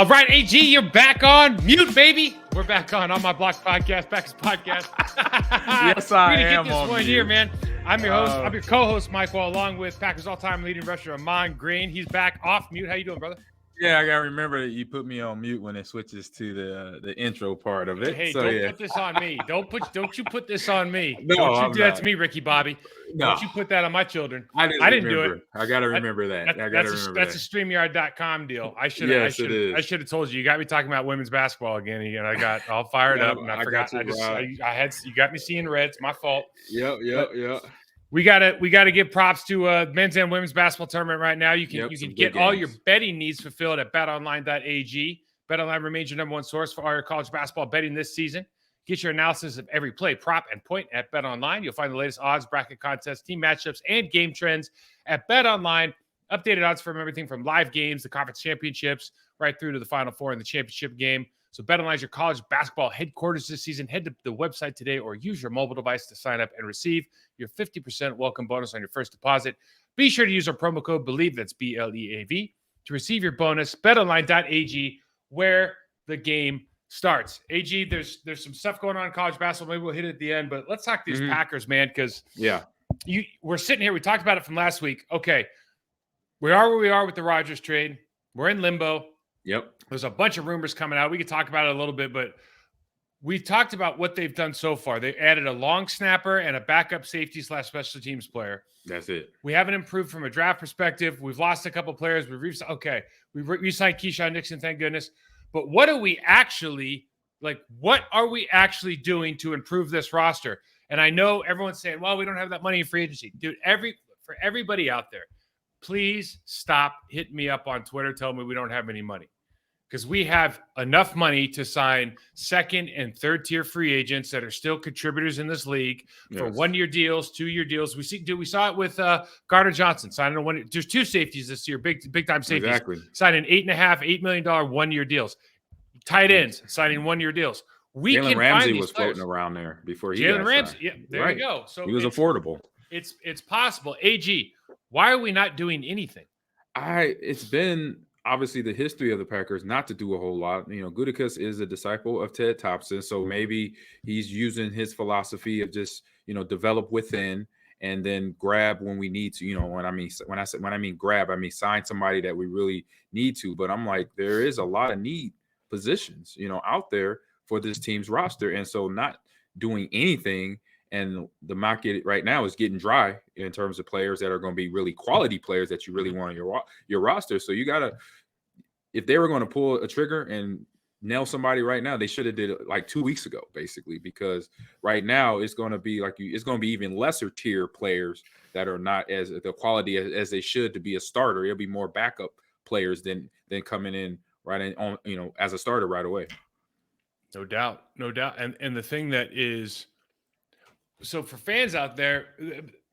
All right, AG, you're back on mute, baby. We're back on My Block Podcast, Back's Podcast. Yes, I We're gonna am get this on one mute. here, man. I'm your host. I'm your co-host, Michael, along with Packers all-time leading rusher, Ahman Green. He's back off mute. How you doing, brother? Yeah, I gotta remember that you put me on mute when it switches to the intro part of it. Hey, so, don't yeah. put this on me. Don't you put this on me. No, don't you I'm do that not. to me, Ricky Bobby. No. Don't you put that on my children. I didn't do remember. it. I gotta remember that. That's a StreamYard.com deal. I should Yes, it is. I should have told you. You got me talking about women's basketball again, and I got all fired up, and I forgot. You got me seeing red. It's my fault. Yep. We gotta give props to men's and women's basketball tournament right now. You can get all your betting needs fulfilled at betonline.ag. BetOnline remains your number one source for all your college basketball betting this season. Get your analysis of every play, prop, and point at BetOnline. You'll find the latest odds, bracket contests, team matchups, and game trends at BetOnline. Updated odds from everything from live games, the conference championships, right through to the Final Four and the championship game. So BetOnline is your college basketball headquarters this season. Head to the website today or use your mobile device to sign up and receive your 50% welcome bonus on your first deposit. Be sure to use our promo code BELIEVE, that's BLEAV, to receive your bonus. BetOnline.ag, where the game starts. AG, there's some stuff going on in college basketball. Maybe we'll hit it at the end, but let's talk these Packers, man, because we're sitting here. We talked about it from last week. Okay, we are where we are with the Rodgers trade. We're in limbo. Yep. There's a bunch of rumors coming out. We could talk about it a little bit, but we talked about what they've done so far. They added a long snapper and a backup safety / special teams player. That's it. We haven't improved from a draft perspective. We've lost a couple players. We re-signed Keyshawn Nixon, thank goodness. But what are we actually doing to improve this roster? And I know everyone's saying, well, we don't have that money in free agency. Dude, for everybody out there, please stop hitting me up on Twitter telling me we don't have any money. Because we have enough money to sign second and third tier free agents that are still contributors in this league for 1-year deals, 2-year deals. We saw it with Gardner Johnson signing a 1 year. There's 2 safeties this year, big time safeties. Exactly. Signing $8 million 1-year deals. Tight ends signing 1-year deals. Jalen Ramsey was floating around there before he Jalen Ramsey, yeah, there you go. So he was affordable. It's possible. AG, why are we not doing anything? It's been obviously the history of the Packers not to do a whole lot. Gutekunst is a disciple of Ted Thompson, so maybe he's using his philosophy of just develop within and then grab when we need to. When I mean grab, I mean sign somebody that we really need to. But I'm like, there is a lot of need positions out there for this team's roster, and so not doing anything. And the market right now is getting dry in terms of players that are going to be really quality players that you really want on your roster. So you got to, if they were going to pull a trigger and nail somebody right now, they should have did it like 2 weeks ago, basically, because right now it's going to be it's going to be even lesser tier players that are not as the quality as they should to be a starter. It'll be more backup players than coming in right in on as a starter right away. No doubt. And the thing that is, so for fans out there,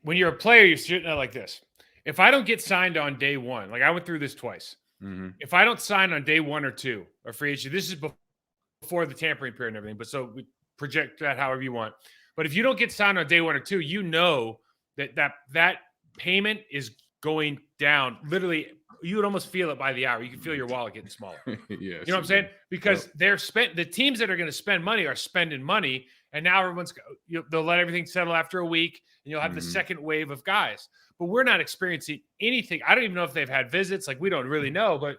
when you're a player, you're sitting there like this. If I don't get signed on day one, like I went through this twice. If I don't sign on day 1 or 2 of free agency, this is before the tampering period and everything. But so we project that however you want. But if you don't get signed on day 1 or 2, that payment is going down. Literally, you would almost feel it by the hour. You can feel your wallet getting smaller. You know what I'm saying? Because the teams that are going to spend money are spending money. And now they'll let everything settle after a week, and you'll have the second wave of guys. But we're not experiencing anything. I don't even know if they've had visits. Like, we don't really know. But,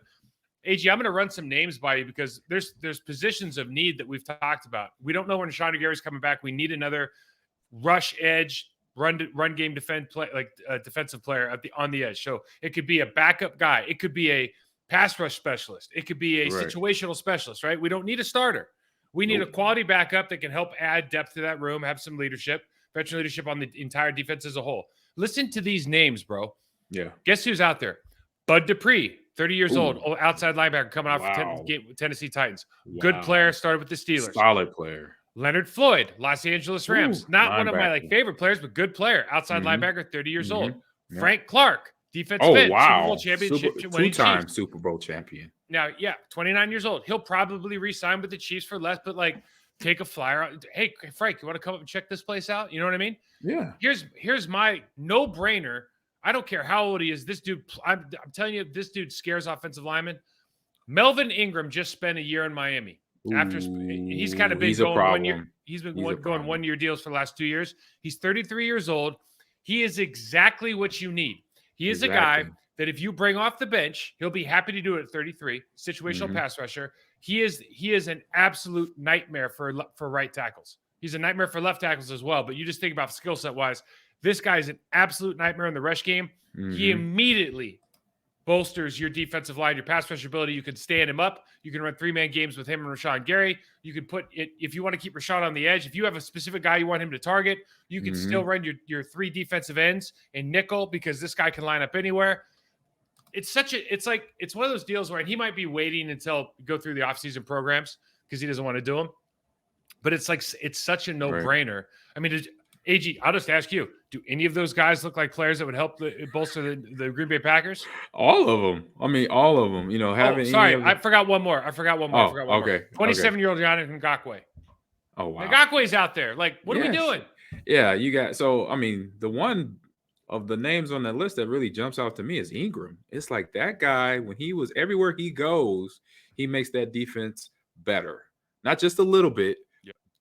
AG, I'm going to run some names by you because there's positions of need that we've talked about. We don't know when Sean Aguirre's coming back. We need another rush edge, run game defensive player on the edge. So it could be a backup guy. It could be a pass rush specialist. It could be a situational specialist, right? We don't need a starter. We need a quality backup that can help add depth to that room, have some leadership, veteran leadership on the entire defense as a whole. Listen to these names, bro. Yeah. Guess who's out there? Bud Dupree, 30 years old, outside linebacker coming off Tennessee Titans. Wow. Good player, started with the Steelers. Solid player. Leonard Floyd, Los Angeles Rams. Not one of my favorite players, but good player. Outside linebacker, 30 years old. Yeah. Frank Clark, defensive end. Wow. Super Bowl championship. 2-time Super Bowl champion. Now, 29 years old. He'll probably re-sign with the Chiefs for less, but take a flyer out. Hey, Frank, you want to come up and check this place out? You know what I mean? Yeah. Here's my no-brainer. I don't care how old he is. This dude, I'm telling you, this dude scares offensive linemen. Melvin Ingram just spent a year in Miami. He's kind of been He's a going 1 year. problem. He's been He's a going problem. 1-year deals for the last 2 years. He's 33 years old. He is exactly what you need. He is a guy that if you bring off the bench, he'll be happy to do it at 33. Situational pass rusher. He is an absolute nightmare for right tackles. He's a nightmare for left tackles as well. But you just think about skill set wise, this guy is an absolute nightmare in the rush game. He immediately bolsters your defensive line, your pass rush ability. You can stand him up. You can run 3-man games with him and Rashawn Gary. You can put it, if you want to keep Rashawn on the edge, if you have a specific guy you want him to target, you can still run your 3 defensive ends and nickel because this guy can line up anywhere. It's one of those deals where he might be waiting until go through the offseason programs because he doesn't want to do them. But it's such a no-brainer. I mean, AG, I'll just ask you, do any of those guys look like players that would help bolster the Green Bay Packers? All of them. I mean, all of them. I forgot one more. Okay. 27-year-old Yannick Ngakoue. Oh, wow. Ngakoue's out there. Like, what are we doing? Yeah, the one of the names on that list that really jumps out to me is Ingram. It's like that guy, when he was everywhere he goes, he makes that defense better. Not just a little bit,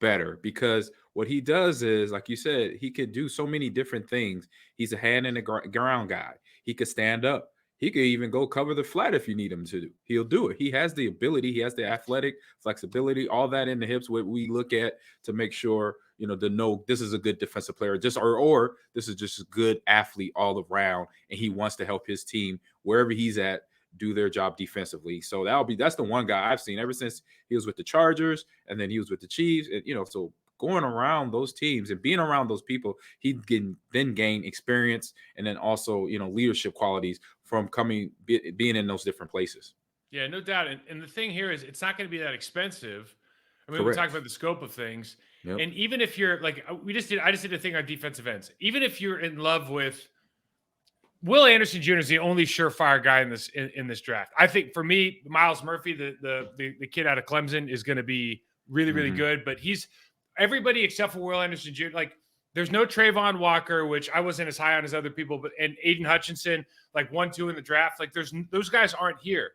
better, because what he does is, like you said, he could do so many different things. He's a hand in the ground guy. He could stand up. He could even go cover the flat if you need him to. He'll do it. He has the ability. He has the athletic flexibility, all that in the hips. What we look at to make sure, to know this is a good defensive player, or this is just a good athlete all around, and he wants to help his team wherever he's at do their job defensively. So that's the one guy I've seen ever since he was with the Chargers, and then he was with the Chiefs, and so going around those teams and being around those people, he can then gain experience and then also leadership qualities from being in those different places. Yeah, no doubt. And the thing here is, it's not going to be that expensive. I mean, Correct. we talked about the scope of things, and even if you're like, I just did a thing on defensive ends. Even if you're in love with Will Anderson Jr. is the only surefire guy in this draft. I think for me, Myles Murphy, the kid out of Clemson, is going to be really, really good. But he's everybody except for Will Anderson Jr. Like, there's no Trayvon Walker, which I wasn't as high on as other people, and Aiden Hutchinson, like 1-2 in the draft. Like, those guys aren't here,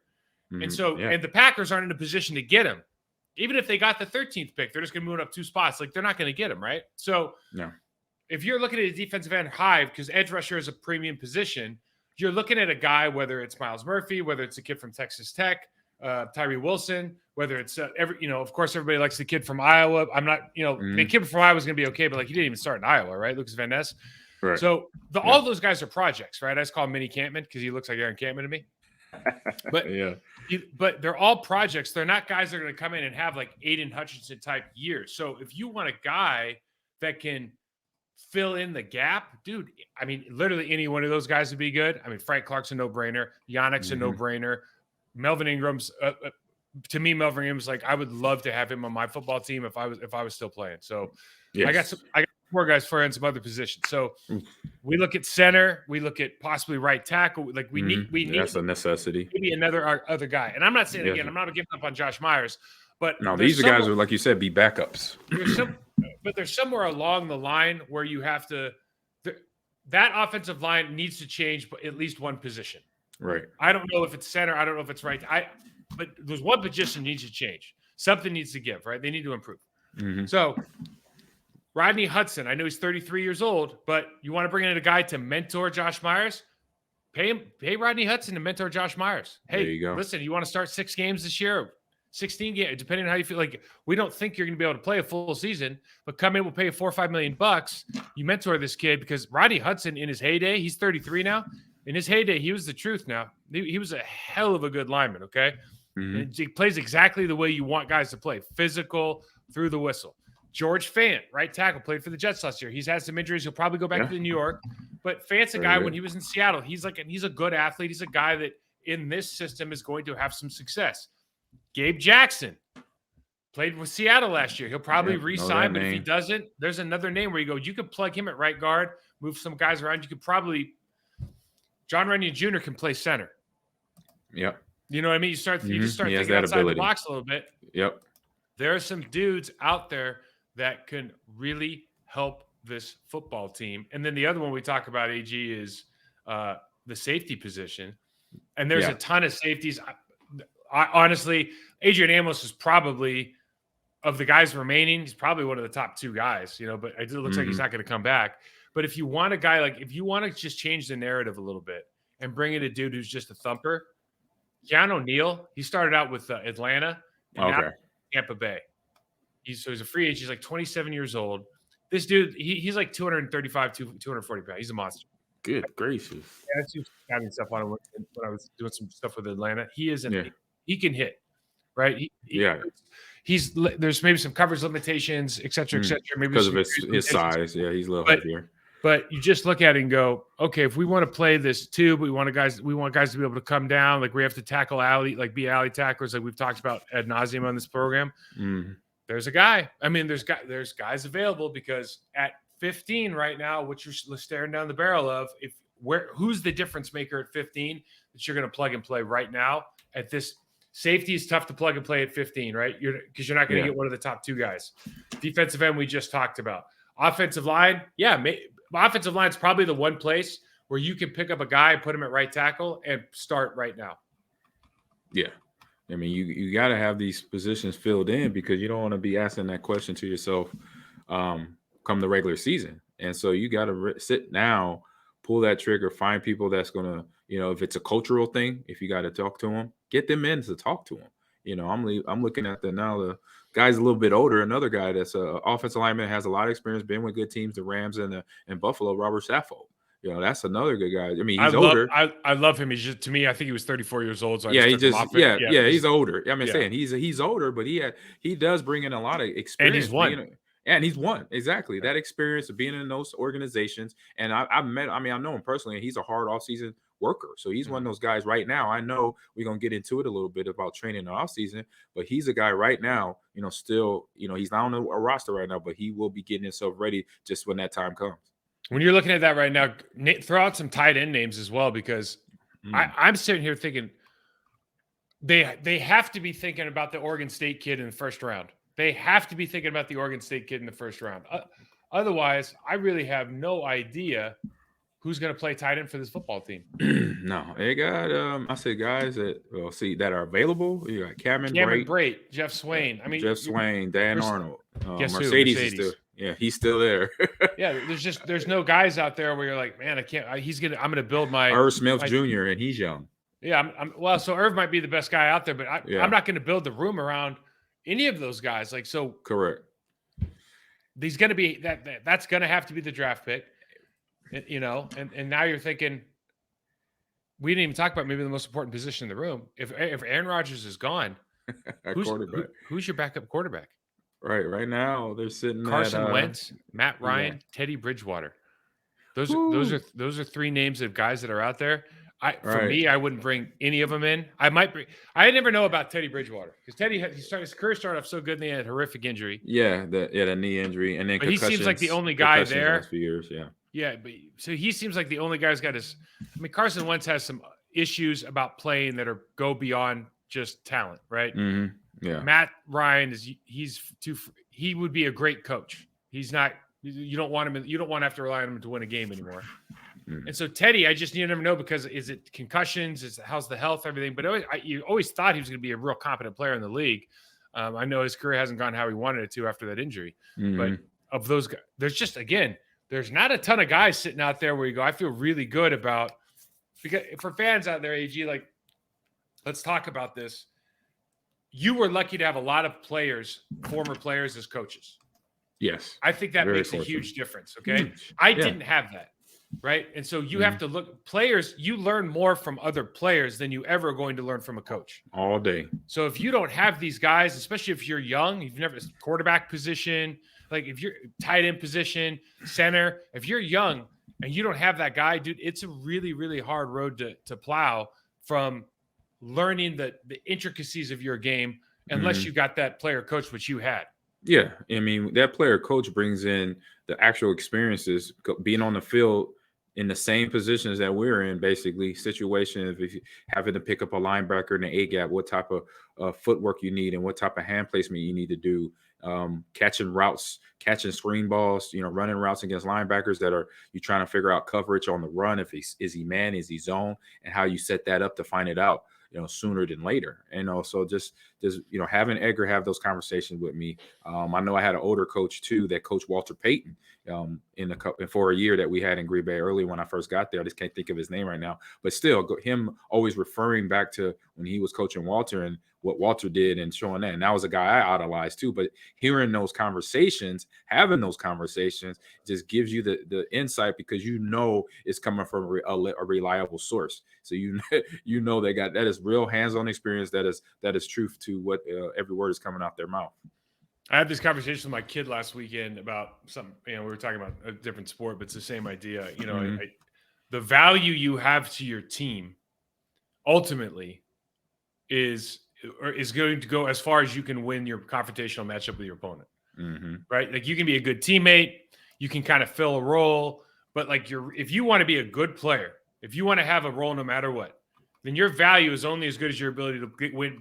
and so and the Packers aren't in a position to get him. Even if they got the 13th pick, they're just going to move up 2 spots. Like, they're not going to get him, right? So no. If you're looking at a defensive end high, because edge rusher is a premium position, you're looking at a guy, whether it's Myles Murphy, whether it's a kid from Texas Tech, Tyree Wilson, whether it's of course, everybody likes the kid from Iowa. I'm not, the kid from Iowa is going to be okay, but like, he didn't even start in Iowa, right? Lucas Van Ness. Right. So all those guys are projects, right? I just call him Mini Campman because he looks like Aaron Campman to me. But but they're all projects. They're not guys that are going to come in and have like Aiden Hutchinson type years. So if you want a guy that can fill in the gap, dude, I mean, literally any one of those guys would be good. I mean, Frank Clark's a no-brainer. Yannick's a no-brainer. Melvin Ingram's to me, Melvin Ingram's like, I would love to have him on my football team if I was still playing. So I got more guys for in some other positions. So we look at center, we look at possibly right tackle. Like we need that's a necessity. Maybe another other guy. And I'm not saying again, I'm not giving up on Josh Myers, but no, these are guys who, like you said, be backups. There's somewhere along the line where you have to. That offensive line needs to change, but at least one position. Right. I don't know if it's center. I don't know if it's right. But there's one position needs to change. Something needs to give. Right. They need to improve. So Rodney Hudson, I know he's 33 years old, but you want to bring in a guy to mentor Josh Myers? Pay Rodney Hudson to mentor Josh Myers. Hey, there you go. Listen, you want to start 6 games this year? 16 games, depending on how you feel. Like, we don't think you're going to be able to play a full season, but come in, we'll pay you $4 or $5 million. You mentor this kid, because Rodney Hudson in his heyday, he's 33 now. In his heyday, he was the truth. Now he was a hell of a good lineman. Okay, and he plays exactly the way you want guys to play: physical, through the whistle. George Fant, right tackle, played for the Jets last year. He's had some injuries. He'll probably go back to New York, but Fant's a guy when he was in Seattle. He's a good athlete. He's a guy that in this system is going to have some success. Gabe Jackson played with Seattle last year. He'll probably re-sign, but if he doesn't, there's another name where you could plug him at right guard, move some guys around. You could probably John Runyon Jr. can play center. Yep. You know what I mean? You just start thinking outside the box a little bit. Yep. There are some dudes out there that can really help this football team. And then the other one we talk about, AG, is the safety position. And there's a ton of safeties. honestly, Adrian Amos is probably, of the guys remaining, he's probably one of the top 2 guys, but it looks like he's not going to come back. But if you want a guy if you want to just change the narrative a little bit and bring in a dude who's just a thumper, Keanu O'Neal, he started out with Atlanta and now Tampa Bay. He's a free agent. He's like 27 years old. This dude, he's like 235, 240 pounds. He's a monster. Good gracious. Yeah, I see having stuff on him when I was doing some stuff with Atlanta. He is he can hit, right? There's maybe some coverage limitations, et cetera, et cetera. Maybe because of his size. Yeah, he's a little heavier. But you just look at it and go, okay, if we want to play this too, but we want guys to be able to come down, like we have to tackle alley, like be alley tacklers, like we've talked about ad nauseum on this program. There's a guy. I mean, there's guys available, because at 15 right now, what you're staring down the barrel of, who's the difference maker at 15 that you're going to plug and play right now at this. Safety is tough to plug and play at 15, right? Because you're not going to get one of the top 2 guys. Defensive end, we just talked about. Offensive line, offensive line is probably the one place where you can pick up a guy, put him at right tackle, and start right now. Yeah. I mean, you got to have these positions filled in, because you don't want to be asking that question to yourself come the regular season. And so you got to sit now, pull that trigger, find people that's going to, if it's a cultural thing, if you got to talk to them, get them in to talk to them. I'm looking at the guy's a little bit older. Another guy that's an offensive lineman, has a lot of experience, been with good teams, the Rams and Buffalo, Robert Saffold. That's another good guy. I mean, he's older. I love him. He's just, to me, I think he was 34 years old. So he's older. I'm saying he's older, but he does bring in a lot of experience. And he's won. Exactly. That experience of being in those organizations. And I know him personally, and he's a hard offseason worker. So he's one of those guys right now. I know we're going to get into it a little bit about training in the offseason, but he's a guy right now, still, he's not on a roster right now, but he will be getting himself ready just when that time comes. When you're looking at that right now, throw out some tight end names as well, because I'm sitting here thinking they have to be thinking about the Oregon State kid in the first round. They have to be thinking about the Oregon State kid in the first round. Otherwise, I really have no idea who's going to play tight end for this football team. No, they got I say guys that that are available. You got Cameron Brate, Jeff Swain. I mean, Jeff Swain, Dan Arnold, Mercedes is still. Yeah, he's still there. Yeah, there's no guys out there where you're like, man, I'm gonna build my Irv Smith Jr. and he's young. Yeah, so Irv might be the best guy out there, but I'm not going to build the room around any of those guys. Like, so correct. He's going to be that's going to have to be the draft pick, and now you're thinking, we didn't even talk about maybe the most important position in the room. If Aaron Rodgers is gone, who's your backup quarterback? Right now they're sitting Carson Wentz, Matt Ryan, Teddy Bridgewater. Those are 3 names of guys that are out there. For me, I wouldn't bring any of them in. I never know about Teddy Bridgewater, because his career started off so good, and he had a horrific injury. Yeah, the knee injury, and then he seems like the only guy there. The last few years, but so he seems like the only guy who's got his. I mean, Carson Wentz has some issues about playing that go beyond just talent, right? Mm-hmm. Yeah. Matt Ryan he would be a great coach. He's not. You don't want him. You don't want to have to rely on him to win a game anymore. And so Teddy, you never know, because is it concussions? How's the health, everything? But you always thought he was going to be a real competent player in the league. I know his career hasn't gone how he wanted it to after that injury. But of those guys, there's not a ton of guys sitting out there where you go, I feel really good about. Because for fans out there, AG, like, let's talk about this. You were lucky to have a lot of former players as coaches. Yes. I think that makes a huge difference. Okay. I didn't have that. Right. And so you have to look players. You learn more from other players than you ever are going to learn from a coach all day. So if you don't have these guys, especially if you're young, you've never quarterback position, like if you're tight end position, center, if you're young and you don't have that guy, dude, it's a really, really hard road to plow from learning the intricacies of your game, unless you got that player coach, which you had. Yeah. I mean, that player coach brings in the actual experiences, being on the field in the same positions that we're in, basically situations, if you having to pick up a linebacker in the A gap, what type of footwork you need and what type of hand placement you need to do, catching routes, catching screen balls, running routes against linebackers that are you trying to figure out coverage on the run. Is he man, is he zone, and how you set that up to find it out. sooner than later. And also just having Edgar have those conversations with me. I know I had an older coach too that coached Walter Payton for a year that we had in Green Bay early when I first got there. I just can't think of his name right now, but still him always referring back to when he was coaching Walter and what Walter did and showing that. And that was a guy I idolized too. But hearing those conversations, having those conversations just gives you the insight because it's coming from a reliable source. So that is real hands-on experience. That is truth to what every word is coming out their mouth. I had this conversation with my kid last weekend about something. We were talking about a different sport, but it's the same idea. The value you have to your team ultimately is going to go as far as you can win your confrontational matchup with your opponent. Mm-hmm. Right? Like you can be a good teammate, you can kind of fill a role, but like if you want to be a good player, if you want to have a role no matter what, then your value is only as good as your ability to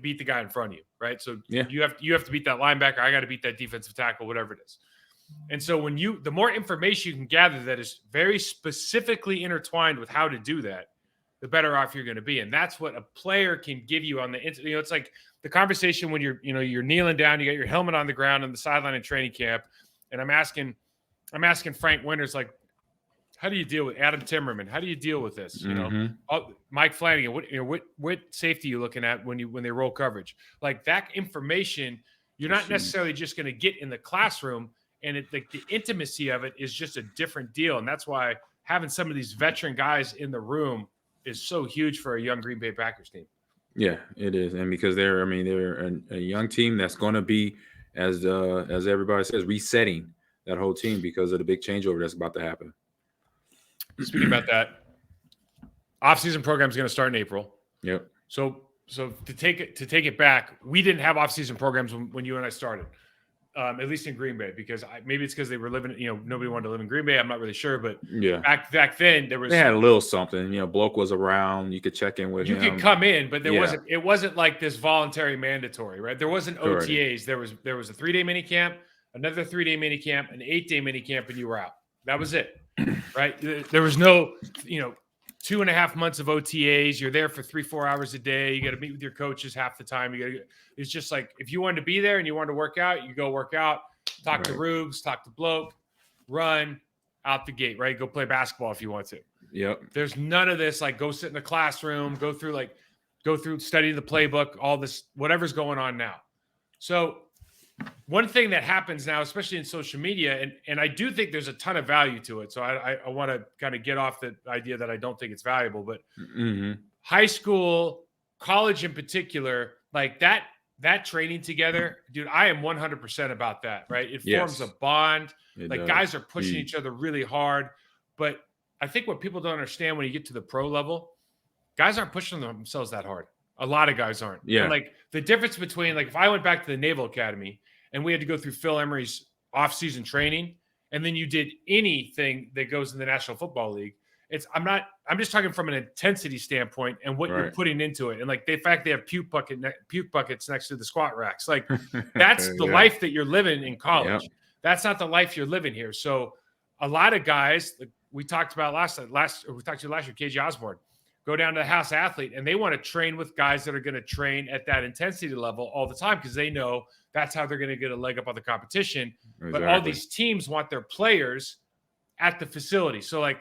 beat the guy in front of you, right? So you have to beat that linebacker. I got to beat that defensive tackle, whatever it is. And so the more information you can gather that is very specifically intertwined with how to do that, the better off you're going to be. And that's what a player can give you on the, it's like the conversation when you're kneeling down, you got your helmet on the ground on the sideline in training camp. And I'm asking Frank Winters, like, how do you deal with Adam Timmerman? How do you deal with this? Mike Flanagan, what safety are you looking at when they roll coverage? Like that information, you're not necessarily just going to get in the classroom, and the intimacy of it is just a different deal. And that's why having some of these veteran guys in the room is so huge for a young Green Bay Packers team. Yeah, it is, and because they're a young team that's going to be, as everybody says, resetting that whole team because of the big changeover that's about to happen. Speaking about that, offseason program is going to start in April. Yep. So to take it back, we didn't have offseason programs when you and I started, at least in Green Bay, because maybe it's because they were living. Nobody wanted to live in Green Bay. I'm not really sure, but yeah, back then they had a little something. Bloke was around. You could check in with him. You could come in, but it wasn't like this voluntary mandatory, right? There wasn't OTAs. There was a 3-day mini camp, another 3-day mini camp, an 8-day mini camp, and you were out. That was it. Right. There was no, 2.5 months of OTAs. You're there for 3-4 hours a day. You got to meet with your coaches half the time. It's just like, if you wanted to be there and you wanted to work out, you go work out, talk to Rubes, talk to Bloke, run out the gate, right? Go play basketball if you want to. Yep. There's none of this, like go sit in the classroom, go through study the playbook, all this, whatever's going on now. So one thing that happens now, especially in social media, and I do think there's a ton of value to it. So I want to kind of get off the idea that I don't think it's valuable, but high school, college in particular, like that training together, dude, I am 100% about that, right? It forms a bond. Guys are pushing each other really hard. But I think what people don't understand when you get to the pro level, guys aren't pushing themselves that hard. A lot of guys aren't. Yeah. And like the difference between, like, if I went back to the Naval Academy and we had to go through Phil Emery's off-season training, and then you did anything that goes in the National Football League, I'm just talking from an intensity standpoint and what you're putting into it. And like the fact they have puke buckets next to the squat racks, like that's the life that you're living in college. Yep. That's not the life you're living here. So a lot of guys, like we talked about last year, KJ Osborne, go down to the House Athlete, and they want to train with guys that are going to train at that intensity level all the time because they know that's how they're going to get a leg up on the competition. Exactly. But all these teams want their players at the facility. So, like,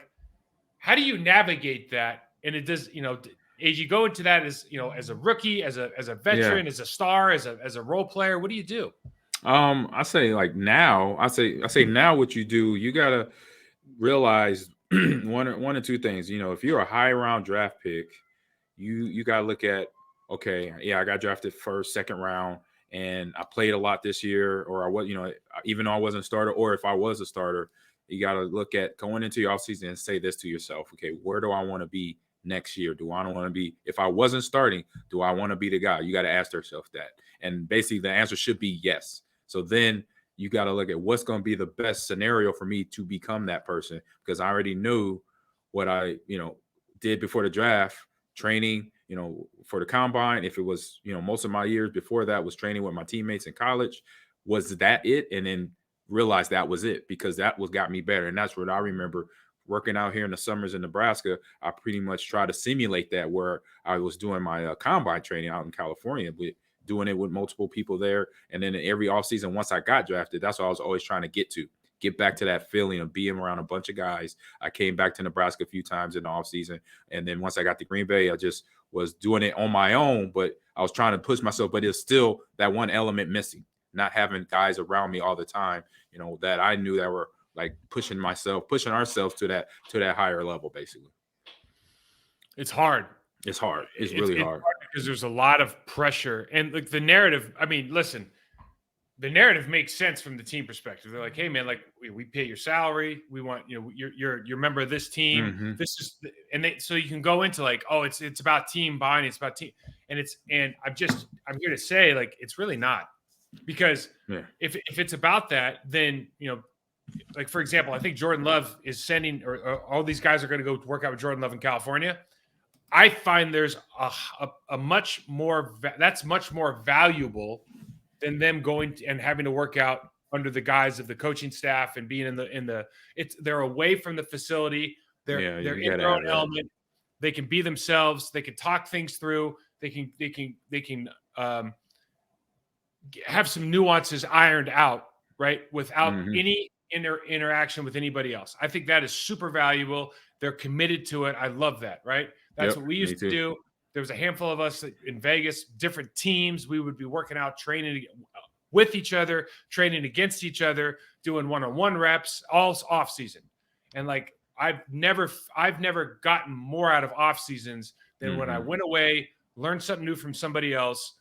how do you navigate that? And it does, as you go into that as, as a rookie, as a veteran, as a star, as a role player, what do you do? I say like now, I say now what you do, you got to realize one or two things. If you're a high round draft pick, you got to look at, okay, yeah, I got drafted first, second round, and I played a lot this year, or I was, even though I wasn't a starter, or if I was a starter, you got to look at going into your offseason and say this to yourself, okay, where do I want to be next year? Do I want to be, if I wasn't starting, do I want to be the guy? You got to ask yourself that. And basically the answer should be yes. So then you got to look at what's going to be the best scenario for me to become that person, because I already knew what I, did before the draft, training, for the combine. If it was, most of my years before that was training with my teammates in college, was that it? And then realized that was it, because that got me better. And that's what I remember working out here in the summers in Nebraska, I pretty much try to simulate that where I was doing my combine training out in California, but doing it with multiple people there. And then every offseason, once I got drafted, that's what I was always trying to get back to that feeling of being around a bunch of guys. I came back to Nebraska a few times in the offseason. And then once I got to Green Bay, I just was doing it on my own, but I was trying to push myself, but it's still that one element missing, not having guys around me all the time, that I knew that were like pushing ourselves to that higher level, basically. It's hard. It's hard. It's really hard because there's a lot of pressure, and like the narrative. I mean, listen, the narrative makes sense from the team perspective. They're like, hey man, like we pay your salary. We want, you're a member of this team. Mm-hmm. This is, so you can go into like, oh, it's about team buying. It's about team. And I'm here to say like, it's really not, because if it's about that, then, like, for example, I think Jordan Love is sending, or all these guys are going to go work out with Jordan Love in California. I find there's a much more, that's much more valuable than them going and having to work out under the guise of the coaching staff and being they're away from the facility. They're in their own element. They can be themselves. They can talk things through. They can have some nuances ironed out, right? Without any interaction with anybody else. I think that is super valuable. They're committed to it. I love that, right? That's what we used to do. There was a handful of us in Vegas, different teams. We would be working out, training with each other, training against each other, doing one-on-one reps, all off season. And like, I've never gotten more out of off seasons than when I went away, learned something new from somebody else,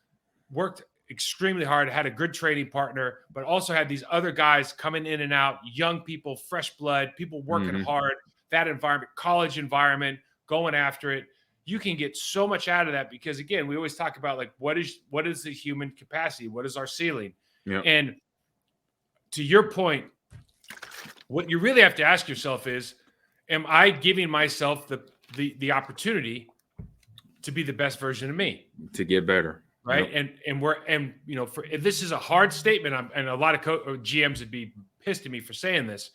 worked extremely hard, had a good training partner, but also had these other guys coming in and out, young people, fresh blood, people working hard, that environment, college environment, going after it. You can get so much out of that because, again, we always talk about like, what is the human capacity? What is our ceiling? Yep. And to your point, what you really have to ask yourself is, am I giving myself the opportunity to be the best version of me, to get better? Right. Yep. And this is a hard statement. And a lot of GMs would be pissed at me for saying this,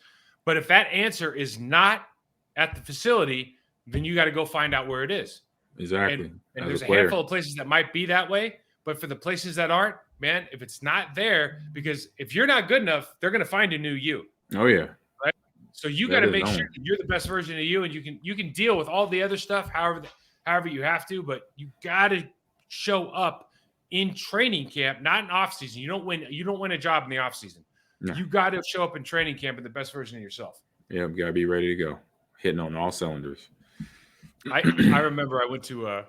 but if that answer is not at the facility, then you got to go find out where it is. Exactly. And there's a handful of places that might be that way, but for the places that aren't, man, if it's not there, because if you're not good enough, they're going to find a new you. Oh yeah. Right. So you got to make sure that you're the best version of you, and you can deal with all the other stuff, however you have to, but you got to show up in training camp, not in off season. You don't win a job in the off season. No. You got to show up in training camp in the best version of yourself. Yeah, you got to be ready to go, hitting on all cylinders. I remember I went to a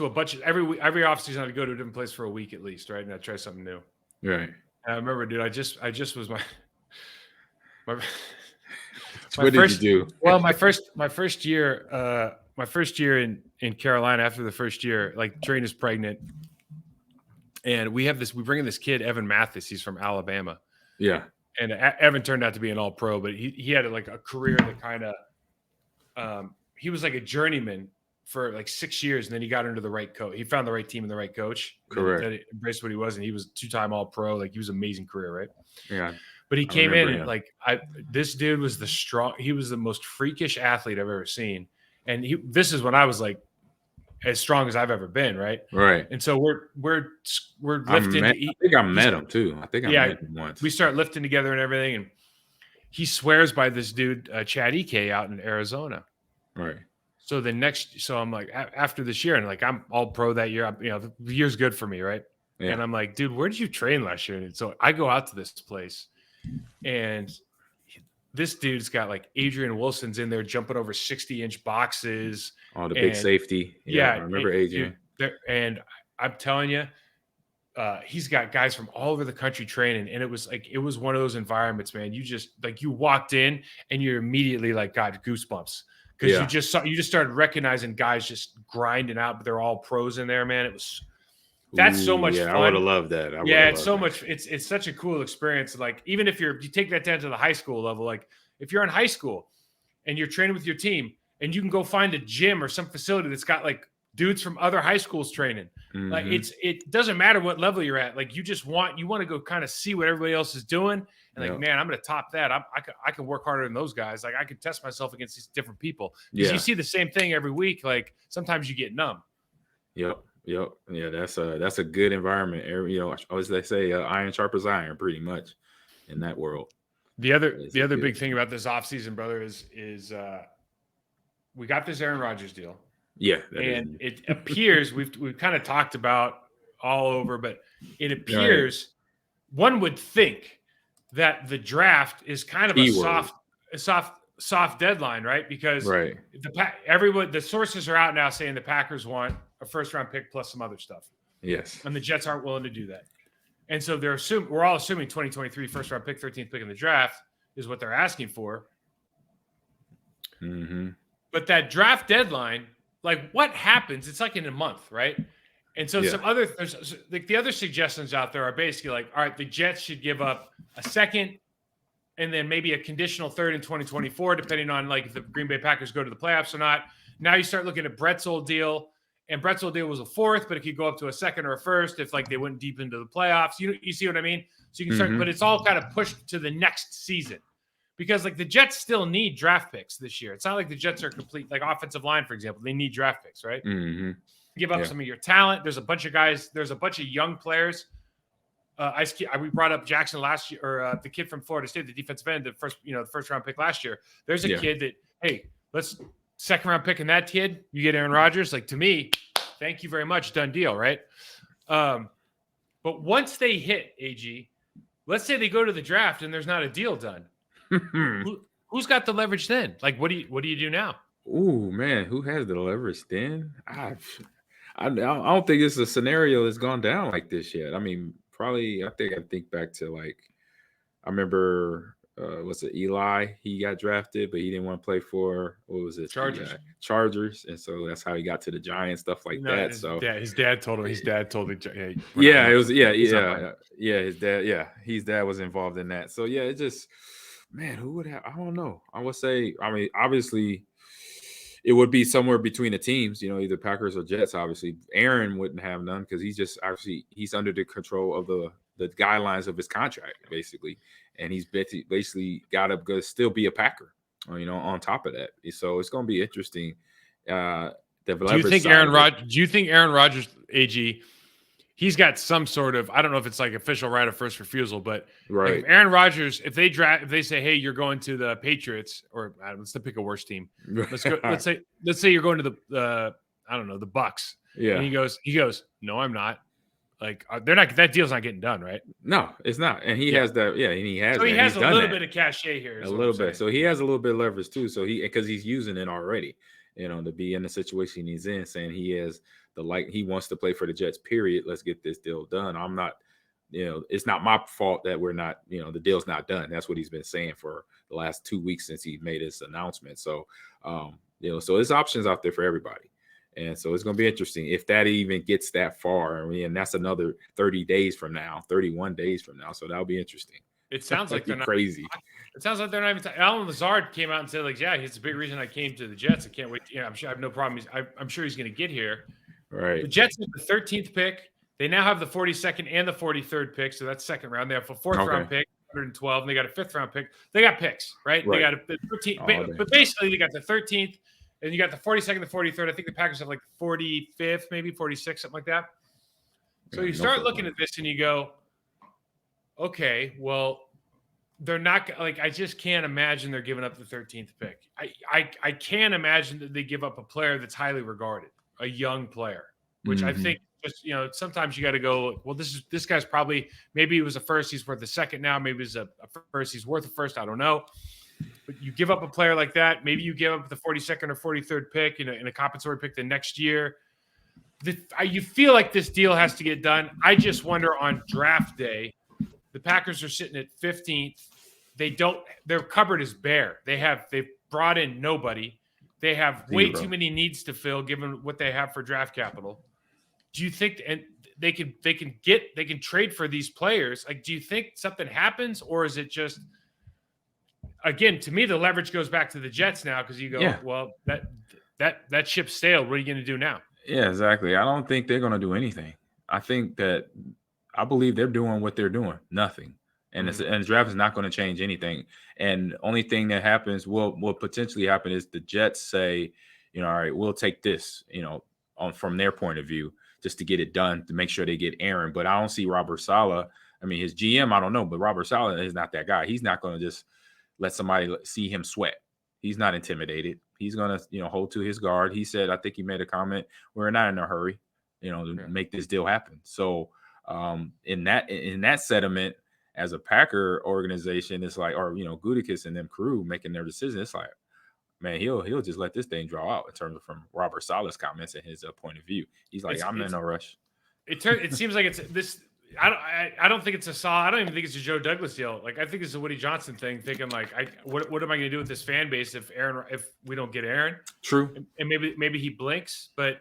bunch of every offseason I'd go to a different place for a week at least, right? And I'd try something new. Right. And I remember, dude, I just was my what did you do? Well, my first year in Carolina, after the first year, like Trina is pregnant. And we bring in this kid, Evan Mathis, he's from Alabama. Yeah. And Evan turned out to be an all-pro, but he had like a career that kind of he was like a journeyman for like 6 years, and then he got into the right coach. He found the right team and the right coach. Correct. That embraced what he was, and he was two-time all-pro. Like, he was an amazing career, right? Yeah. But he came in and like this dude was he was the most freakish athlete I've ever seen. And this is when I was like as strong as I've ever been, right? Right. And so we're lifting. I think I met him too. I think I met him once. We start lifting together and everything, and he swears by this dude Chad Ike out in Arizona. Right. So I'm like, after this year, and like I'm all pro that year. The year's good for me, right? Yeah. And I'm like, dude, where did you train last year? And so I go out to this place, and this dude's got like Adrian Wilson's in there jumping over 60-inch boxes. Oh, the big safety. Yeah, I remember Adrian. And I'm telling you, he's got guys from all over the country training, and it was one of those environments, man. You just like you walked in and you immediately like got goosebumps because you just started recognizing guys just grinding out, but they're all pros in there, man. That's so much fun. I would have loved that. It's so much. It's such a cool experience. Like, even if you take that down to the high school level, like if you're in high school and you're training with your team and you can go find a gym or some facility that's got like dudes from other high schools training. Like it doesn't matter what level you're at. Like you want to go kind of see what everybody else is doing. And like, man, I'm going to top that. I can work harder than those guys. Like I can test myself against these different people because you see the same thing every week. Like sometimes you get numb. Yep. Yeah, that's a good environment. As they say, iron sharpens iron, pretty much in that world. The other big thing about this offseason, brother, is we got this Aaron Rodgers deal. Yeah, and it appears we've kind of talked about all over, but it appears one would think that the draft is kind of a soft deadline, right? Because the sources are out now saying the Packers want a first round pick plus some other stuff. Yes, and the Jets aren't willing to do that, and so we're all assuming 2023 first round pick, 13th pick in the draft is what they're asking for. But that draft deadline. Like what happens? It's like in a month, right? And so there's like the other suggestions out there are basically like, all right, the Jets should give up a second and then maybe a conditional third in 2024, depending on like if the Green Bay Packers go to the playoffs or not. Now you start looking at Brett's old deal, and Brett's old deal was a fourth, but it could go up to a second or a first if like they went deep into the playoffs. You see what I mean? So you can start, but it's all kind of pushed to the next season. Because like the Jets still need draft picks this year. It's not like the Jets are complete, like offensive line, for example. They need draft picks, right? Give up some of your talent. There's a bunch of guys. There's a bunch of young players. We brought up Jackson last year, or the kid from Florida State, the defensive end, the first round pick last year. There's a kid that, hey, let's second round pick in that kid. You get Aaron Rodgers. Like to me, thank you very much. Done deal, right? But once they hit AG, let's say they go to the draft and there's not a deal done. Who's got the leverage then? Like, what do you do now? Ooh, man, who has the leverage then? I don't think it's a scenario that's gone down like this yet. I mean, probably. I think back to like, I remember, was it Eli? He got drafted, but he didn't want to play for what was it? Chargers, and so that's how he got to the Giants, stuff like that. His dad told him. His dad told him. It was his dad. His dad was involved in that. So it just. Man, who would have? I don't know. I would say, I mean, obviously, it would be somewhere between the teams, either Packers or Jets. Obviously, Aaron wouldn't have none because he's under the control of the guidelines of his contract, basically, and he's basically got to still be a Packer, on top of that. So it's going to be interesting. Do you think Aaron Rodgers, AG? He's got some sort of, I don't know if it's like official right of first refusal, but if Aaron Rodgers, if they say, hey, you're going to the Patriots, or let's pick a worse team. Let's say you're going to the Bucks. Yeah. And he goes, no, I'm not. Like they're not. That deal's not getting done, right? No, it's not. And he has that. Yeah, and he has. So he has a little bit of cachet here. A little bit. So he has a little bit of leverage too. So because he's using it already, to be in the situation he's in, saying he has. He wants to play for the Jets, period. Let's get this deal done. I'm not, it's not my fault that we're not, the deal's not done. That's what he's been saying for the last 2 weeks since he made his announcement. So, so there's options out there for everybody. And so it's going to be interesting if that even gets that far. I mean, and that's another 31 days from now. So that'll be interesting. It sounds like they're not crazy. It sounds like they're not even. Alan Lazard came out and said, like, yeah, it's a big reason I came to the Jets. I can't wait. I'm sure I have no problem. I'm sure he's going to get here. Right. The Jets have the 13th pick. They now have the 42nd and the 43rd pick, so that's second round. They have a fourth-round pick, 112, and they got a fifth-round pick. They got picks, right? They got a 13th. But basically, they got the 13th, and you got the 42nd, the 43rd. I think the Packers have like 45th, maybe 46th, something like that. So you start looking at this, and you go, okay, well, they're not like. I just can't imagine they're giving up the 13th pick. I can't imagine that they give up a player that's highly regarded. A young player, which I think just, sometimes you got to go, well, this guy's probably, maybe he was a first, he's worth a second now. Maybe he's a first, he's worth a first. I don't know. But you give up a player like that. Maybe you give up the 42nd or 43rd pick in a compensatory pick the next year. You feel like this deal has to get done. I just wonder on draft day, the Packers are sitting at 15th. Their cupboard is bare. They've brought in nobody. They have way too many needs to fill given what they have for draft capital. Do you think and they can trade for these players? Like, do you think something happens, or is it just, again, to me, the leverage goes back to the Jets now because you go, well, that ship sailed. What are you going to do now? Yeah, exactly. I don't think they're going to do anything. I believe they're doing what they're doing, nothing. And Mhm. the draft is not going to change anything. And the only thing that happens, will potentially happen, is the Jets say, all right, we'll take this, on from their point of view, just to get it done, to make sure they get Aaron. But I don't see Robert Saleh. I mean, his GM, I don't know, but Robert Saleh is not that guy. He's not going to just let somebody see him sweat. He's not intimidated. He's gonna, hold to his guard. He said, I think he made a comment, we're not in a hurry, to Yeah. make this deal happen. So in that sentiment, as a Packer organization, it's like, or Gutekunst and them crew making their decision, it's like, man, he'll just let this thing draw out in terms of from Robert Saleh's comments and his point of view. He's like, It's I'm in it's no rush. it seems like it's this. I don't think it's a saw. I don't even think it's a Joe Douglas deal. Like I think it's a Woody Johnson thing. Thinking like, what am I going to do with this fan base if we don't get Aaron? True. And maybe he blinks. But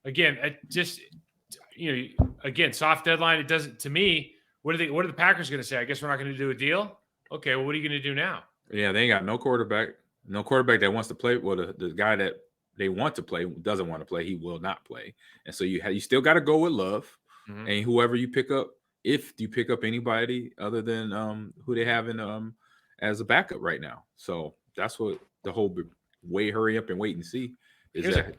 again, again, soft deadline. It doesn't to me. What are the Packers going to say? I guess we're not going to do a deal. Okay, well, what are you going to do now? Yeah, they ain't got no quarterback. No quarterback that wants to play. Well, the guy that they want to play doesn't want to play. He will not play. And so you still got to go with Love, Mm-hmm. and whoever you pick up, if you pick up anybody other than who they have in as a backup right now. So that's what the whole hurry up and wait and see is Here's that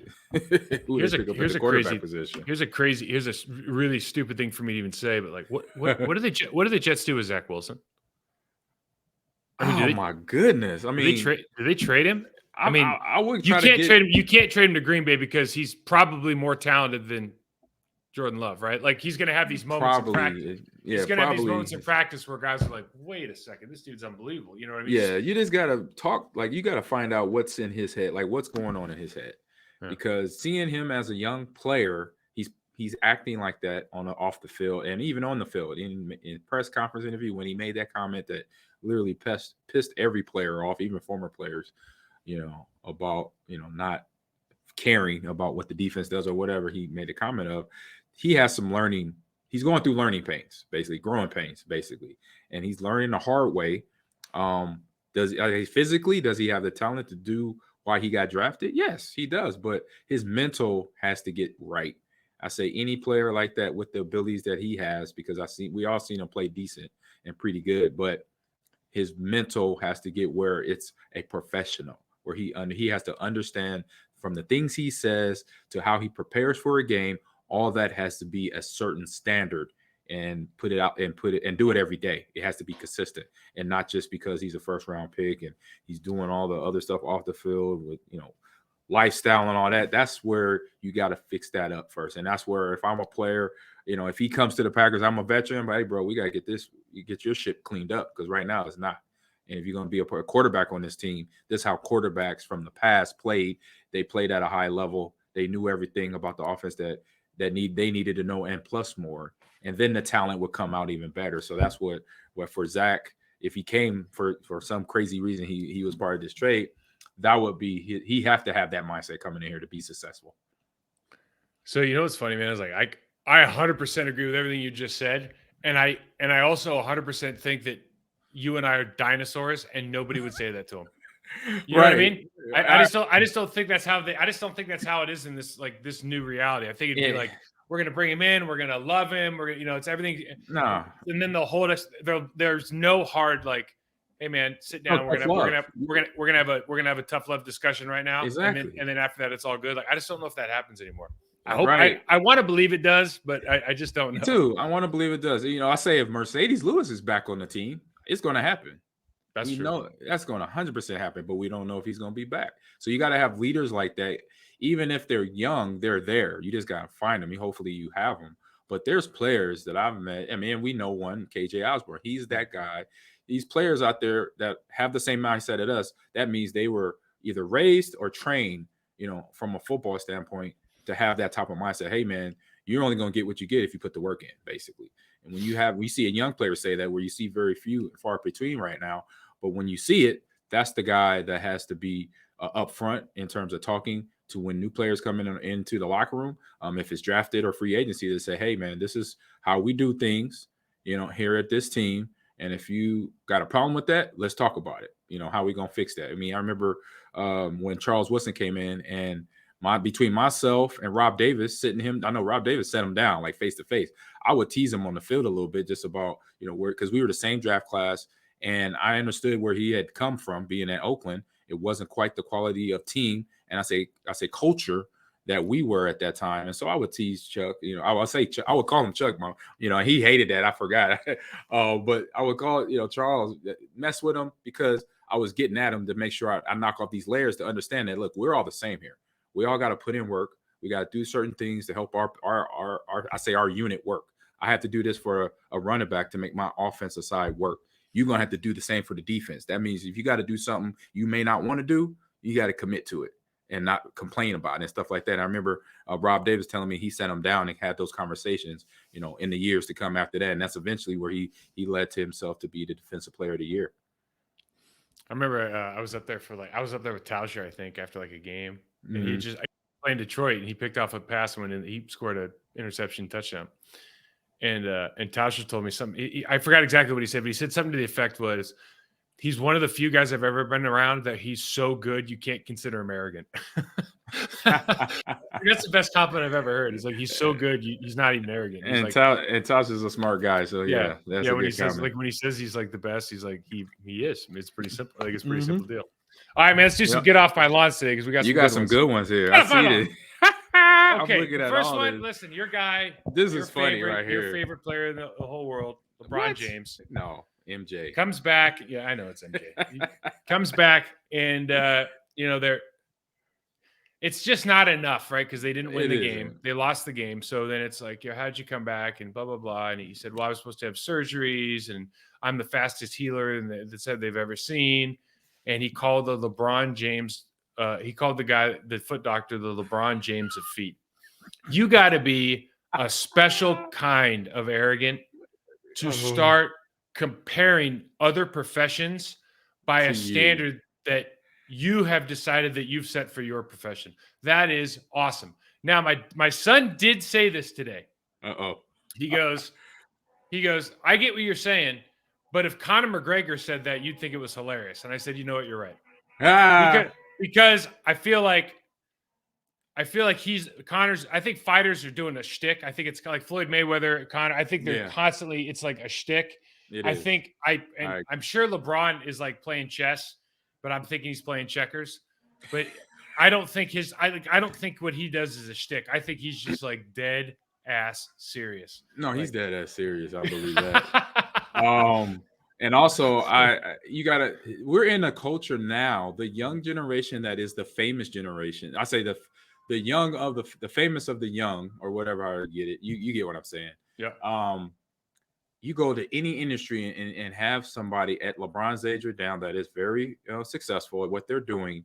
who they pick up at the quarterback position. Here's a really stupid thing for me to even say, but like what do the Jets do with Zach Wilson? I mean, Oh my goodness! I mean, do they trade him? I mean, I wouldn't you try can't to get trade him. You can't trade him to Green Bay because he's probably more talented than Jordan Love, right? Like he's going to have these moments in practice. probably. He's Yeah, going to have these probably. moments in practice where guys are like, "Wait a second, this dude's unbelievable." You know what I mean? Yeah, you just gotta talk. Like you gotta find out what's in his head, like what's going on in his head, Yeah. because seeing him as a young player, he's acting like that off the field and even on the field. In press conference interview, when he made that comment that literally pissed every player off, even former players, about not caring about what the defense does or whatever he made a comment of. He has some learning. He's going through learning pains, basically growing pains, basically, and he's learning the hard way. Physically, does he have the talent to do why he got drafted? Yes, he does, but his mental has to get right. I say any player like that with the abilities that he has, because we all seen him play decent and pretty good, but his mental has to get where it's a professional, where he has to understand from the things he says to how he prepares for a game. All that has to be a certain standard, and put it out and do it every day. It has to be consistent, and not just because he's a first round pick and he's doing all the other stuff off the field with lifestyle and all that. That's where you got to fix that up first. And that's where, if I'm a player, if he comes to the Packers, I'm a veteran, but hey, bro, we got to get your ship cleaned up, because right now it's not. And if you're going to be a quarterback on this team, this is how quarterbacks from the past played. They played at a high level. They knew everything about the offense that they needed to know, and plus more. And then the talent would come out even better. So that's what for Zach, if he came for some crazy reason, he was part of this trade, that would be, he have to have that mindset coming in here to be successful. So what's funny, man? I was like, I 100% agree with everything you just said, and I also 100% think that you and I are dinosaurs, and nobody would say that to him. You know what I mean? I just don't think that's how it is in this new reality. I think it'd be like, we're gonna bring him in, we're gonna love him, we're gonna, it's everything. No, and then they'll hold us. There's no hard like, hey man, sit down. We're gonna have a tough love discussion right now. Exactly. And then after that, it's all good. Like I just don't know if that happens anymore. I hope Right. I want to believe it does, but I just don't know. Me too. I want to believe it does. I say if Mercedes Lewis is back on the team, it's going to happen. That's we true. know that's going to 100% happen, but we don't know if he's going to be back. So you got to have leaders like that. Even if they're young, they're there. You just got to find them. Hopefully you have them. But there's players that I've met. I mean, we know one, KJ Osborne. He's that guy. These players out there that have the same mindset as us, that means they were either raised or trained, from a football standpoint, to have that type of mindset. Hey, man, you're only going to get what you get if you put the work in, basically. And when we see a young player say that, where you see very few, far between right now. But when you see it, that's the guy that has to be upfront in terms of talking to when new players come into the locker room. If it's drafted or free agency, to say, hey, man, this is how we do things, here at this team. And if you got a problem with that, let's talk about it. How we going to fix that? I mean, I remember when Charles Woodson came in, and between myself and Rob Davis sitting him. I know Rob Davis set him down like face to face. I would tease him on the field a little bit just about, because we were the same draft class, and I understood where he had come from being at Oakland. It wasn't quite the quality of team, and I say culture that we were at that time. And so I would tease Chuck. I would say I would call him Chuck, Mom. He hated that. I forgot. But I would call Charles, mess with him because I was getting at him to make sure I knock off these layers to understand that, look, we're all the same here. We all got to put in work. We got to do certain things to help our unit work. I have to do this for a running back to make my offensive side work. You're going to have to do the same for the defense. That means if you got to do something you may not want to do, you got to commit to it and not complain about it and stuff like that. And I remember Rob Davis telling me he sat him down and had those conversations, in the years to come after that. And that's eventually where he led to himself to be the defensive player of the year. I remember I was up there with Tauscher, I think, after like a game. And he just playing Detroit, and he picked off a pass and he scored an interception touchdown. And Tauscher told me something. I forgot exactly what he said, but he said something to the effect was, he's one of the few guys I've ever been around that he's so good you can't consider him arrogant. That's the best compliment I've ever heard. He's like, he's so good, he's not even arrogant. He's and Tauscher's a smart guy, so yeah, that's a when good he says comment. when he says he's like the best, he's like he is. It's pretty simple. Like it's a pretty simple deal. All right, man. Let's do some get off my lawn today because we got some good ones here. I see it. Okay, the first one. Listen, your guy. This is funny right here. Your favorite player in the whole world, LeBron James. No, MJ comes back. Yeah, I know it's MJ. He comes back, and it's just not enough, right? Because they didn't win the game. They lost the game. So then it's like, how'd you come back? And blah blah blah. And he said, well, I was supposed to have surgeries, and I'm the fastest healer that said they've ever seen. And he called the LeBron James. He called the foot doctor, the LeBron James of feet. You got to be a special kind of arrogant to start comparing other professions by a standard that you have decided that you've set for your profession. That is awesome. Now, my son did say this today. He goes, I get what you're saying, but if Conor McGregor said that, you'd think it was hilarious. And I said, you know what, you're right. Because I feel like Conor's. I think fighters are doing a shtick. I think it's like Floyd Mayweather, Conor. I think they're constantly. It's like a shtick. I'm sure LeBron is like playing chess, but I'm thinking he's playing checkers. But I don't think I don't think what he does is a shtick. I think he's just like dead ass serious. No, he's dead ass serious. I believe that. And also, we're in a culture now, the young generation that is the famous generation. I say the young of the famous of the young, or whatever I get it. You get what I'm saying. Yeah. You go to any industry and have somebody at LeBron's age or down that is very successful at what they're doing.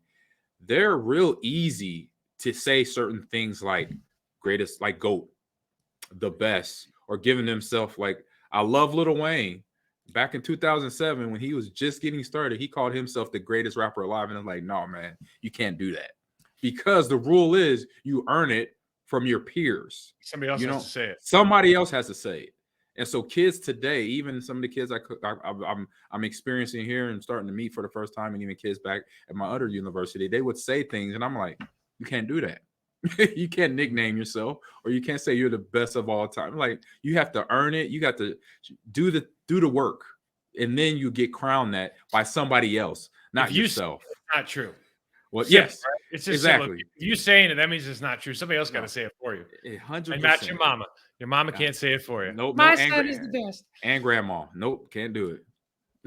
They're real easy to say certain things like greatest, like GOAT, the best, or giving themselves like, I love Lil Wayne. Back in 2007, when he was just getting started, he called himself the greatest rapper alive. And I'm like, no, man, you can't do that. Because the rule is you earn it from your peers. Somebody else has to say it. Somebody else has to say it. And so kids today, even some of the kids I'm experiencing here and starting to meet for the first time, and even kids back at my other university, they would say things. And I'm like, you can't do that. You can't nickname yourself, or you can't say you're the best of all time. Like, you have to earn it. You got to do the work, and then you get crowned that by somebody else, not yourself. It's not true. Well, yes, right? It's just exactly. If you saying it, that means it's not true. Somebody else got to say it for you. 100%. And not your mama. Your mama can't say it for you. Nope. My son is the best. And grandma. Nope. Can't do it.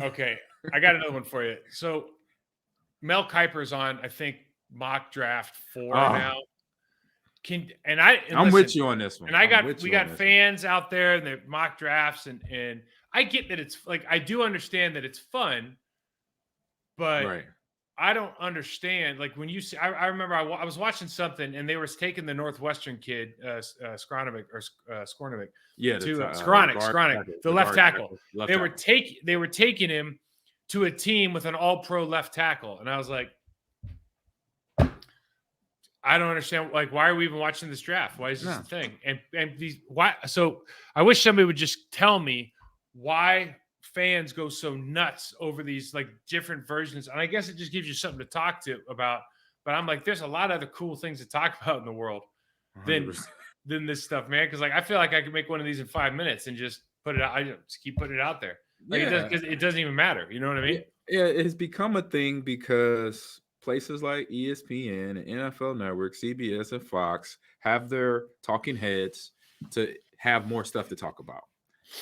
Okay. I got another one for you. So Mel Kiper's on, I think, mock draft 4 now. I'm with you on this one. And we got fans out there and they're mock drafts, and I get that it's like, I do understand that it's fun, but right. I don't understand. Like when you see, I remember I was watching something and they were taking the Northwestern kid, Skornovic, yeah, to Skronik, the left tackle. They were taking him to a team with an all-pro left tackle, and I was like, I don't understand. Like, why are we even watching this draft? Why is this a thing? And these why? So I wish somebody would just tell me why fans go so nuts over these like different versions. And I guess it just gives you something to talk to about But I'm like, there's a lot of other cool things to talk about in the world than 100%. than this stuff, man. Because like I feel like I could make one of these in 5 minutes and just put it out. I just keep putting it out there. Like it does, Yeah. because it doesn't even matter. You know what I Yeah, mean? yeah, it has become a thing because places like ESPN and NFL Network, CBS, and Fox have their talking heads to have more stuff to talk about.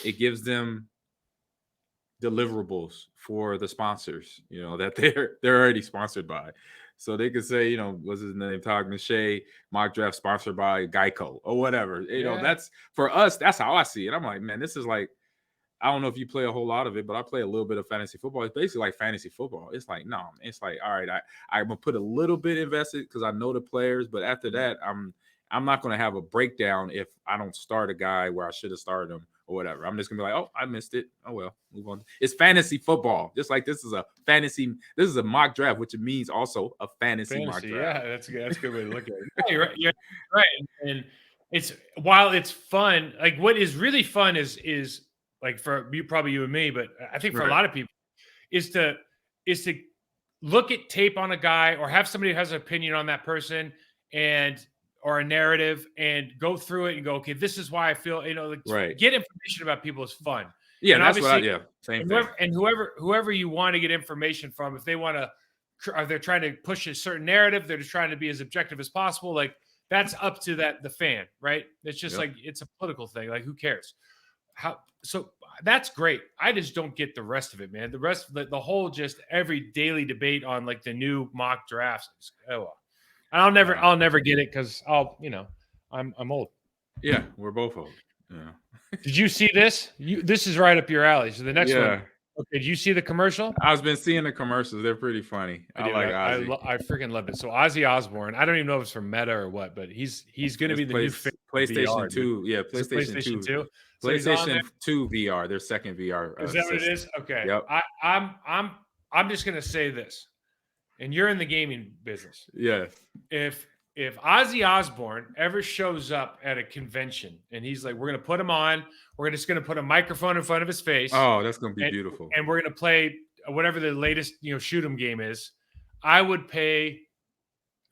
It gives them deliverables for the sponsors, that they're already sponsored by. So they could say, what's his name, Todd McShay, mock draft sponsored by Geico or whatever. Yeah. That's for us. That's how I see it. I'm like, man, this is like, I don't know if you play a whole lot of it, but I play a little bit of fantasy football. It's basically like fantasy football. It's like, no, it's like, all right, I'm gonna put a little bit invested because I know the players, but after that, I'm not gonna have a breakdown if I don't start a guy where I should have started him or whatever. I'm just gonna be like, oh, I missed it. Oh well, move on. It's fantasy football. Just like this is a mock draft, which means also a fantasy mock draft. Yeah, that's good. That's a good way to look at it. Yeah, you're right. You're right. And it's while it's fun, like what is really fun is like for you, probably you and me, but I think for a Right. lot of people, is to look at tape on a guy or have somebody who has an opinion on that person and or a narrative and go through it and go, okay, this is why I feel, like Right. get information about people is fun. Yeah, And that's obviously, same and thing. whoever you want to get information from, if they want to, or they're trying to push a certain narrative, they're just trying to be as objective as possible. Like that's up to the fan, right? It's just Yep. like it's a political thing. Like who cares? So that's great. I just don't get the rest of it, man. The rest, the whole, just every daily debate on like the new mock drafts. I'll never get it because I'm old. Yeah, we're both old. Yeah. Did you see this? This is right up your alley. So the next Yeah. one. Okay, did you see the commercial? I've been seeing the commercials. They're pretty funny. I like Ozzy. I freaking loved it. So Ozzy Osbourne, I don't even know if it's from Meta or what, but he's going to be the new PlayStation VR, 2. Yeah, PlayStation 2. PlayStation 2 VR, their second VR. Is that what it is? Okay. Yep. I'm just gonna say this, and you're in the gaming business. Yes. If Ozzy Osbourne ever shows up at a convention and he's like, we're gonna put him on, we're just gonna put a microphone in front of his face. Oh, that's gonna be beautiful. And we're gonna play whatever the latest shoot 'em game is. I would pay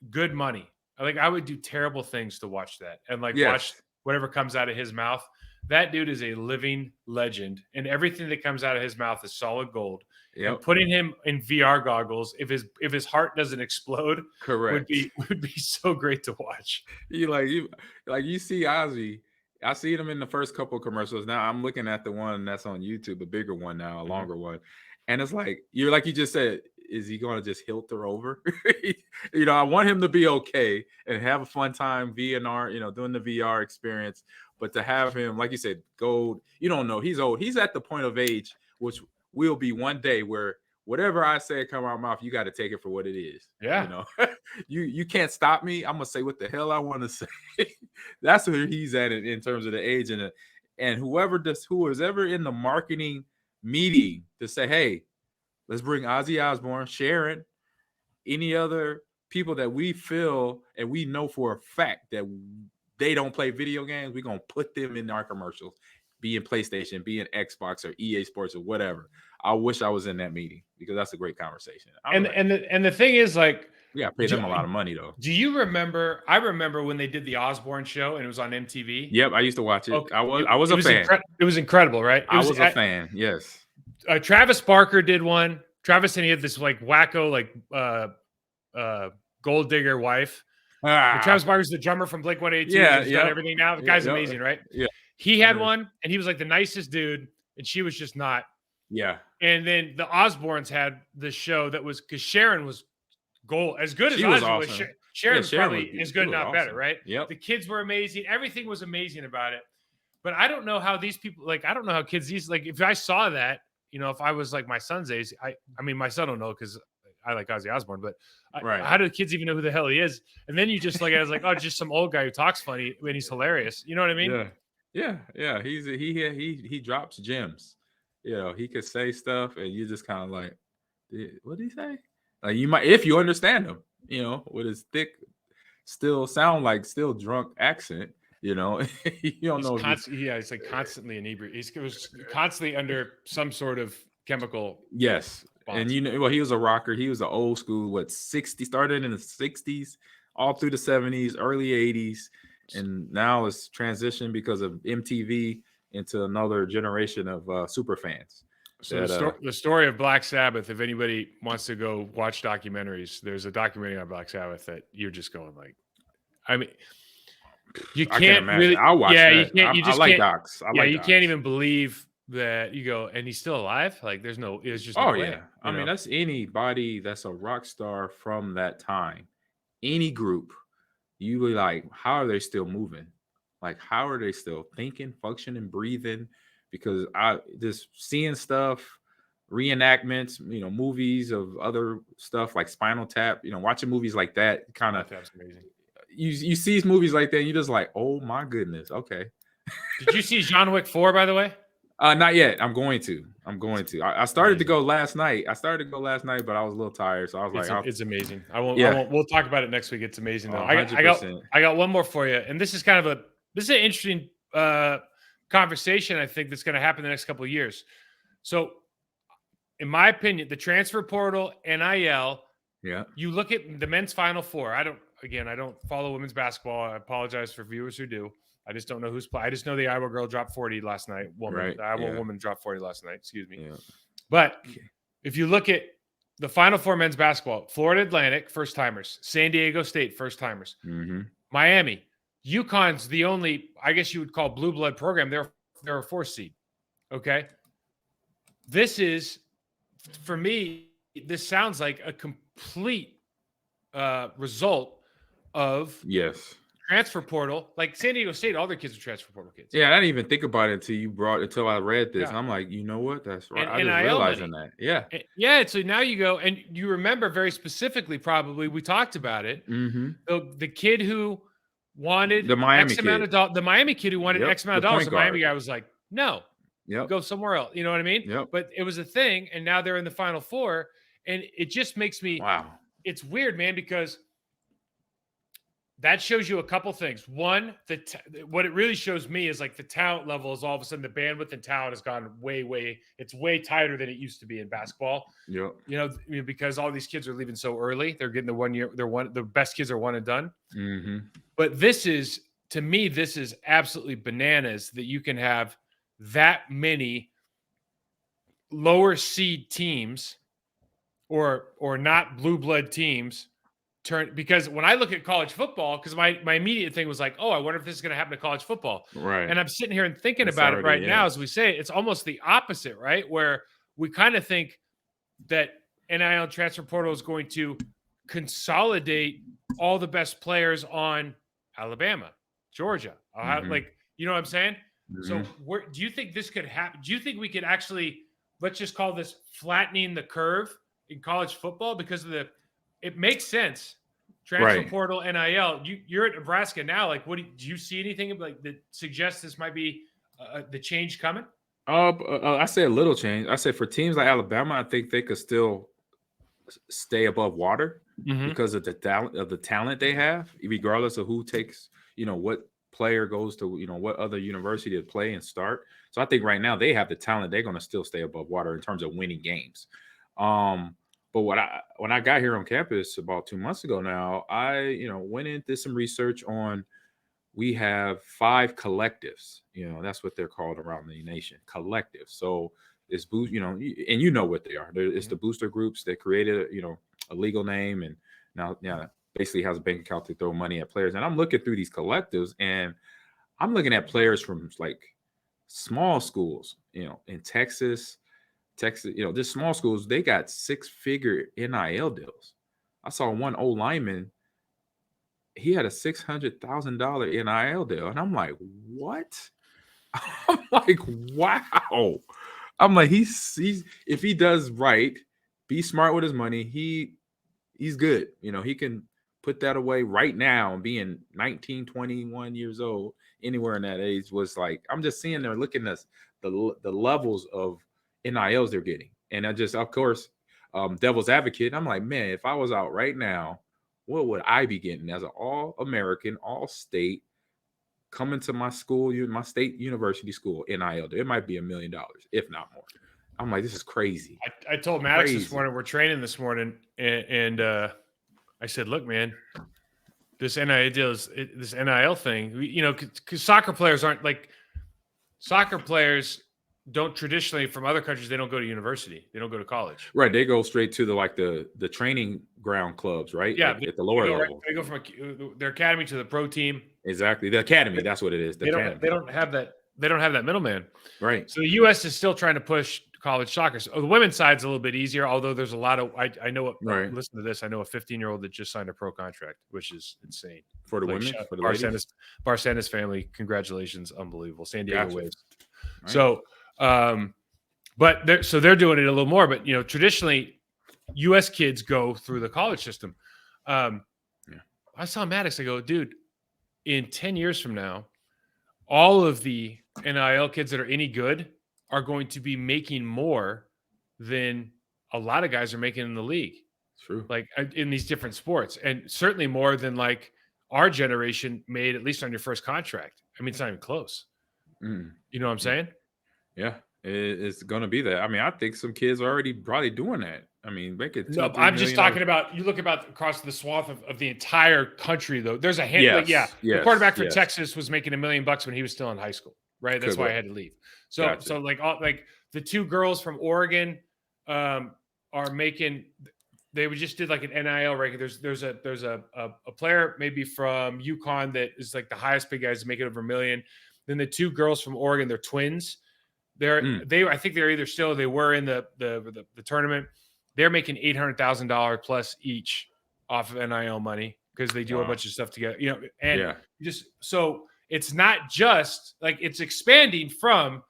good money. I would do terrible things to watch that and watch whatever comes out of his mouth. That dude is a living legend, and everything that comes out of his mouth is solid gold. Yep. And putting him in VR goggles, if his heart doesn't explode, correct, would be so great to watch. You see Ozzy. I see him in the first couple of commercials. Now I'm looking at the one that's on YouTube, a bigger one now, a longer one, and it's like you just said. Is he going to just hilt her over? I want him to be okay and have a fun time VR, doing the VR experience. But to have him, like you said, gold, you don't know. He's old. He's at the point of age, which will be one day where whatever I say come out of my mouth, you got to take it for what it is. Yeah. You can't stop me. I'm going to say what the hell I want to say. That's where he's at in terms of the age. And who is ever in the marketing meeting to say, hey, let's bring Ozzy Osbourne, Sharon, any other people that we feel and we know for a fact that they don't play video games. We're going to put them in our commercials, be in PlayStation, be in Xbox or EA Sports or whatever. I wish I was in that meeting because that's a great conversation. And the thing is, like, yeah, pay them a lot of money though. Do you remember? I remember when they did the Osbourne show and it was on MTV. Yep, I used to watch it. Okay. I was a fan. It was incredible, right? I was a fan. Yes. Travis Barker did one. Travis, and he had this wacko gold digger wife. Travis Barker's the drummer from Blink-182. Yeah, he's got everything now. The guy's amazing, right? Yeah. He had one, and he was like the nicest dude, and she was just not. Yeah. And then the Osbournes had the show that was because Sharon was gold, as good as Ozzy was. Awesome. Sharon was probably as good, not better, right? Yep. The kids were amazing. Everything was amazing about it. But I don't know how these people I don't know how kids if I saw that. If I was like my son's age, I mean, my son don't know because I like Ozzy Osbourne, but how do the kids even know who the hell he is? And then you just I was like, oh, just some old guy who talks funny when he's hilarious. You know what I mean? Yeah. He drops gems. He could say stuff, and you just kind of like, what did he say? You might, if you understand him, with his thick, still drunk accent. You don't know. It's like constantly inebriated. He was constantly under some sort of chemical. Yes, And response. well, he was a rocker. He was an old school, 60, started in the 60s, all through the 70s, early 80s. And now it's transitioned because of MTV into another generation of super fans. So the story of Black Sabbath, if anybody wants to go watch documentaries, there's a documentary on Black Sabbath that you're just going like, I mean, you I can can't imagine. really, I'll watch yeah, you that. can't, you I just like can't, docs. I yeah, like you docs. can't even believe that you go, and he's still alive. Like there's just no Oh way. yeah. I mean, that's anybody that's a rock star from that time. Any group, you be like, how are they still moving? Like, how are they still thinking, functioning, breathing? Because I just seeing stuff, reenactments, movies of other stuff like Spinal Tap, watching movies like that, kind of That's amazing. you see movies like that, and you're just like, oh my goodness, okay. Did you see John Wick 4, by the way? Not yet. I'm going to. I started to Amazing. go last night. But I was a little tired, so I was It's amazing. I won't. Yeah. We'll talk about it next week. It's amazing though. 100%. I got one more for you, and this is kind of this is an interesting conversation. I think that's going to happen the next couple of years. So, in my opinion, the transfer portal, NIL. Yeah. You look at the men's Final Four. I don't follow women's basketball. I apologize for viewers who do. I just don't know who's playing. I just know the Iowa girl dropped 40 last night. Right. The Iowa woman dropped 40 last night. Excuse me. Yeah. But if you look at the Final Four men's basketball, Florida Atlantic, first timers. San Diego State, first timers. Mm-hmm. Miami. UConn's the only, I guess you would call blue blood program. They're a 4th seed. Okay. This is, for me, this sounds like a complete result of transfer portal. Like San Diego State, all their kids are transfer portal kids. Yeah, I didn't even think about it until I read this. And I'm like, you know what? That's right. I just realizing that. Yeah. Yeah. So now you go, and you remember very specifically, probably, we talked about it. Mm-hmm. The kid who wanted the Miami X amount kid. of dollars, the Miami kid who wanted X amount of dollars, the Miami guy was like, no, go somewhere else. You know what I mean? Yep. But it was a thing, and now they're in the Final Four, and it just makes me, it's weird, man, because that shows you a couple things. One, what it really shows me is like the talent level is all of a sudden the bandwidth and talent has gone it's way tighter than it used to be in basketball. Yep. Because all these kids are leaving so early. They're getting the 1 year, the best kids are one and done. Mm-hmm. But to me, this is absolutely bananas that you can have that many lower seed teams or not blue blood teams because when I look at college football, because my immediate thing was like, oh, I wonder if this is going to happen to college football. Right. And I'm sitting here and thinking about it right now as we say it. It's almost the opposite, right? Where we kind of think that NIL transfer portal is going to consolidate all the best players on Alabama, Georgia. Like, you know what I'm saying? Mm-hmm. So do you think this could happen? Do you think we could actually, let's just call this flattening the curve in college football because of it makes sense. Transfer portal, NIL. You're at Nebraska now. Like, do you see anything like that suggests this might be the change coming? I say a little change. I say for teams like Alabama, I think they could still stay above water because of the talent they have, regardless of who takes, what player goes to, what other university to play and start. So I think right now they have the talent. They're going to still stay above water in terms of winning games. But when I got here on campus about 2 months ago now, I, went and did some research on, we have 5 collectives, that's what they're called around the nation, collectives. So it's boost, and you know what they are. It's the booster groups that created, a legal name and now basically has a bank account to throw money at players. And I'm looking through these collectives and I'm looking at players from like small schools, in Texas, just small schools, they got 6-figure NIL deals. I saw one old lineman, he had a $600,000 NIL deal. And I'm like, what? I'm like, wow. I'm like, he's if he does right, be smart with his money, he's good. He can put that away right now and being 19, 21 years old, anywhere in that age was like, I'm just seeing they're looking at the levels of NILs they're getting. And I just, of course, devil's advocate, I'm like, man, if I was out right now, what would I be getting as an all-American, all-state, coming to my school, my state university school, NIL? It might be $1 million, if not more. I'm like, this is crazy. I told Maddox this Crazy. morning, we're training this morning, and I said, look, man, this NIL deal this NIL thing, because soccer players aren't like soccer players don't traditionally from other countries. They don't go to university. They don't go to college. Right. They go straight to the training ground clubs, right? Yeah, Like at the lower level. They go from their academy to the pro team. Exactly. The academy. That's what it is. They don't have that. They don't have that middleman. Right. So the U.S. is still trying to push college soccer. So the women's side's a little bit easier, although there's a lot of I know. Right. Listen to this. I know a 15-year-old that just signed a pro contract, which is insane. For the women, for the ladies? Barcenas family, congratulations, unbelievable. San Diego Waves. Right. So, but they're doing it a little more. But traditionally, U.S. kids go through the college system. I saw Maddox. I go, dude, in 10 years from now, all of the NIL kids that are any good are going to be making more than a lot of guys are making in the league. True. Like in these different sports, and certainly more than like our generation made, at least on your first contract. I mean, it's not even close. Mm. You know what I'm saying? Yeah, it's going to be that. I mean, I think some kids are already probably doing that. I mean, make it. No, I'm just talking about, you look about across the swath of the entire country, though. There's a handful. The quarterback for Texas was making $1 million when he was still in high school, right? That's why I had to leave. So, Gotcha. so like the two girls from Oregon are making. They just did like an NIL ranking. There's a player maybe from UConn that is like the highest paid guys making over $1 million. Then the two girls from Oregon, they're twins. I think they're either still, they were in the tournament. They're making $800,000 plus each off of NIL money because they do a bunch of stuff together, and so it's not just like it's expanding from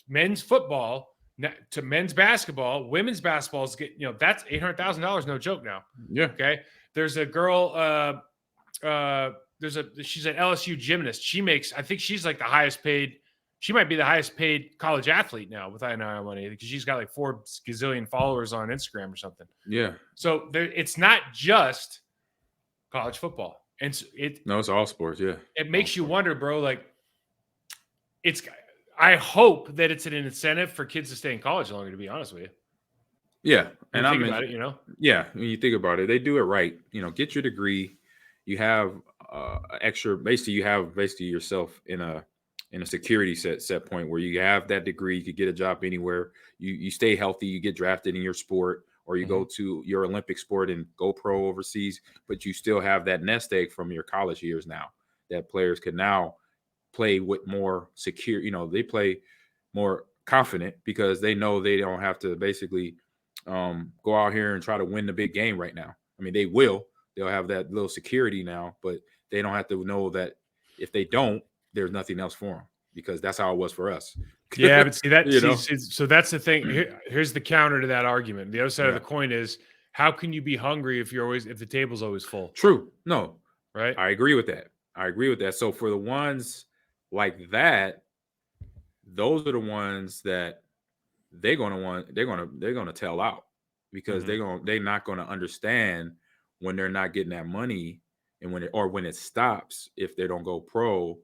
men's football to men's basketball. Women's basketball is that's $800,000, no joke now. Yeah. Okay. There's a girl, she's an LSU gymnast. I think she's like the highest paid. She might be the highest paid college athlete now with NIL money because she's got like 4 gazillion followers on Instagram or something. Yeah. So it's not just college football. And it's all sports. Yeah. It makes you wonder, bro, like I hope that it's an incentive for kids to stay in college longer, to be honest with you. Yeah. And I mean, about it, Yeah. When you think about it, they do it right. Get your degree. You have extra, you have yourself in a security set point where you have that degree, you could get a job anywhere. You stay healthy, you get drafted in your sport, or you go to your Olympic sport and go pro overseas, but you still have that nest egg from your college years now that players can now play with more secure, they play more confident because they know they don't have to basically go out here and try to win the big game right now. I mean, they'll have that little security now, but they don't have to know that if they don't, there's nothing else for them because that's how it was for us. Yeah, but see that, so that's the thing. Here's the counter to that argument. The other side of the coin is, how can you be hungry if the table's always full? True. No. Right. I agree with that. So for the ones like that, those are the ones that they're gonna tell out because they're not gonna understand when they're not getting that money and when it stops if they don't go pro.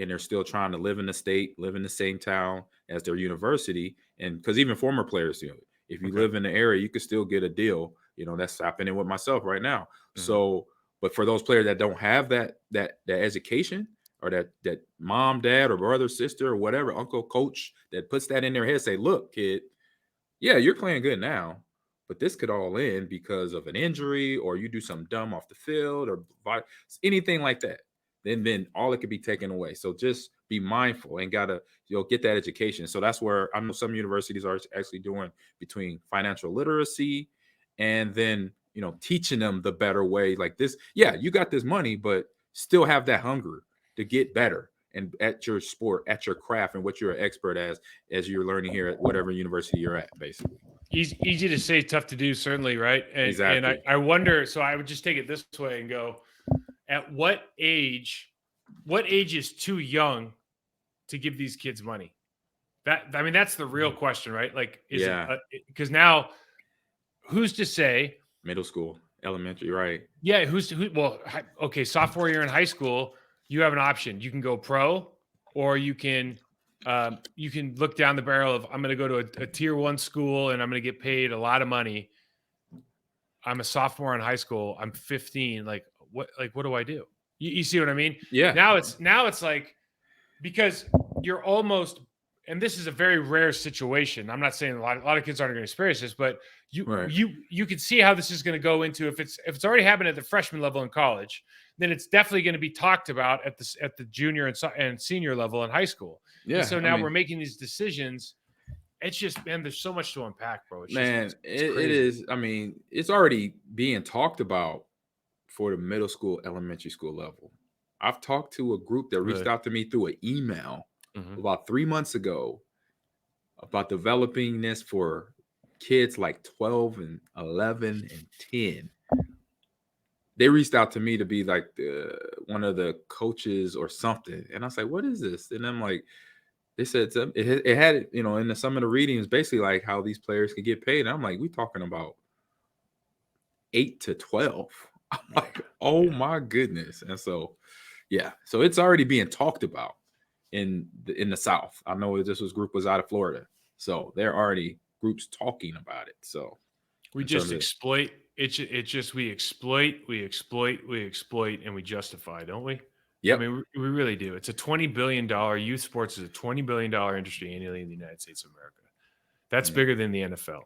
And they're still trying to live in the state, live in the same town as their university. And because even former players, if you live in the area, you could still get a deal. That's happening with myself right now. So, but for those players that don't have that education or that mom, dad, or brother, sister, or whatever, uncle, coach that puts that in their head, say, look, kid, yeah, you're playing good now, but this could all end because of an injury or you do something dumb off the field or anything like that. Then all it could be taken away. So just be mindful and gotta get that education. So that's where I know some universities are actually doing between financial literacy and then teaching them the better way. Like this, yeah, you got this money, but still have that hunger to get better and at your sport, at your craft, and what you're an expert as you're learning here at whatever university you're at, basically. Easy to say, tough to do, certainly, right? And, exactly. And I wonder. So I would just take it this way and go, at what age is too young to give these kids money? That's the real question, right? Like, because now who's to say middle school, elementary, right? Yeah. Okay. Sophomore year in high school, you have an option. You can go pro or you can You can look down the barrel of I'm going to go to a tier 1 school and I'm going to get paid a lot of money. I'm a sophomore in high school. I'm 15. Like what do I do? You see what I mean? Yeah. Now it's like, because you're almost, and this is a very rare situation. I'm not saying a lot of kids aren't going to experience this, but you can see how this is going to go into, if it's already happened at the freshman level in college, then it's definitely going to be talked about at the junior and senior level in high school. Yeah. And so now we're making these decisions. It's just, man, there's so much to unpack, bro. It's it is. I mean, it's already being talked about for the middle school, elementary school level. I've talked to a group that reached out to me through an email about 3 months ago about developing this for kids like 12 and 11 and 10. They reached out to me to be like one of the coaches or something. And I was like, what is this? And I'm like, they said it had, in some of the readings, basically like how these players could get paid. And I'm like, we're talking about 8 to 12. I'm like, oh my goodness. And so, yeah, so it's already being talked about in the South. I know this group was out of Florida, so there are already groups talking about it. So we just exploit. We exploit, and we justify, don't we? Yeah, I mean, we really do. It's a $20 billion youth sports is a $20 billion industry annually in the United States of America. That's bigger than the NFL.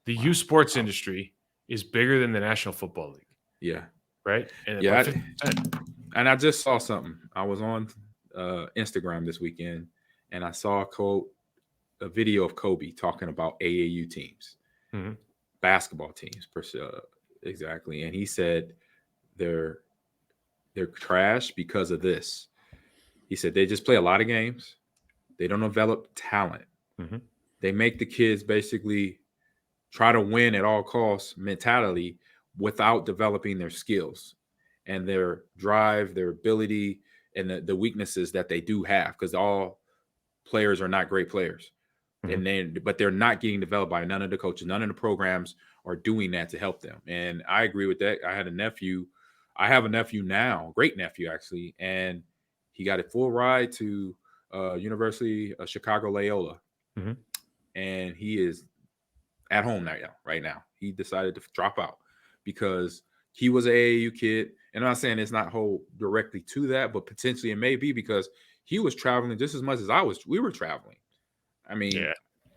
The youth sports industry is bigger than the National Football League. Yeah. Right. And and I just saw something. I was on Instagram this weekend, and I saw a video of Kobe talking about AAU teams, basketball teams, exactly. And he said they're trash because of this. He said they just play a lot of games. They don't develop talent. They make the kids basically try to win at all costs mentality without developing their skills and their drive, their ability, and the weaknesses that they do have, because all players are not great players. But they're not getting developed by none of the coaches. None of the programs are doing that to help them. And I agree with that. I have a nephew now, great nephew actually, and he got a full ride to University of Chicago Loyola. And he is at home right now. He decided to drop out because he was an AAU kid. And I'm not saying it's not hold directly to that, but potentially it may be because he was traveling just as much as we were traveling. I mean,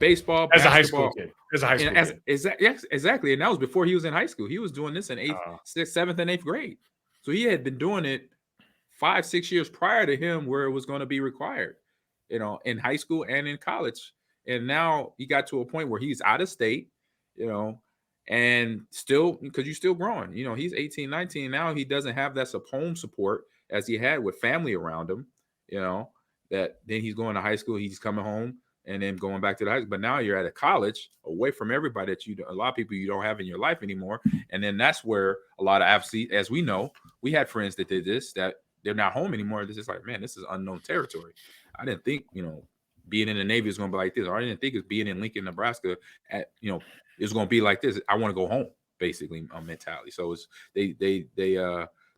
baseball, as basketball, a high school kid. Yes, exactly. And that was before he was in high school. He was doing this in 7th and 8th grade. So he had been doing it 5-6 years prior to him, where it was going to be required, in high school and in college. And now he got to a point where he's out of state, and still, because you're still growing, he's 18, 19. Now he doesn't have that home support as he had with family around him, that then he's going to high school, he's coming home and then going back to the high school. But now you're at a college away from everybody a lot of people you don't have in your life anymore. And then that's where a lot of athletes, as we know, we had friends that did this, that they're not home anymore. This is like, man, this is unknown territory. I didn't think, being in the Navy is going to be like this. Or I didn't think it's being in Lincoln, Nebraska it's going to be like this. I want to go home, basically, mentality. So it's they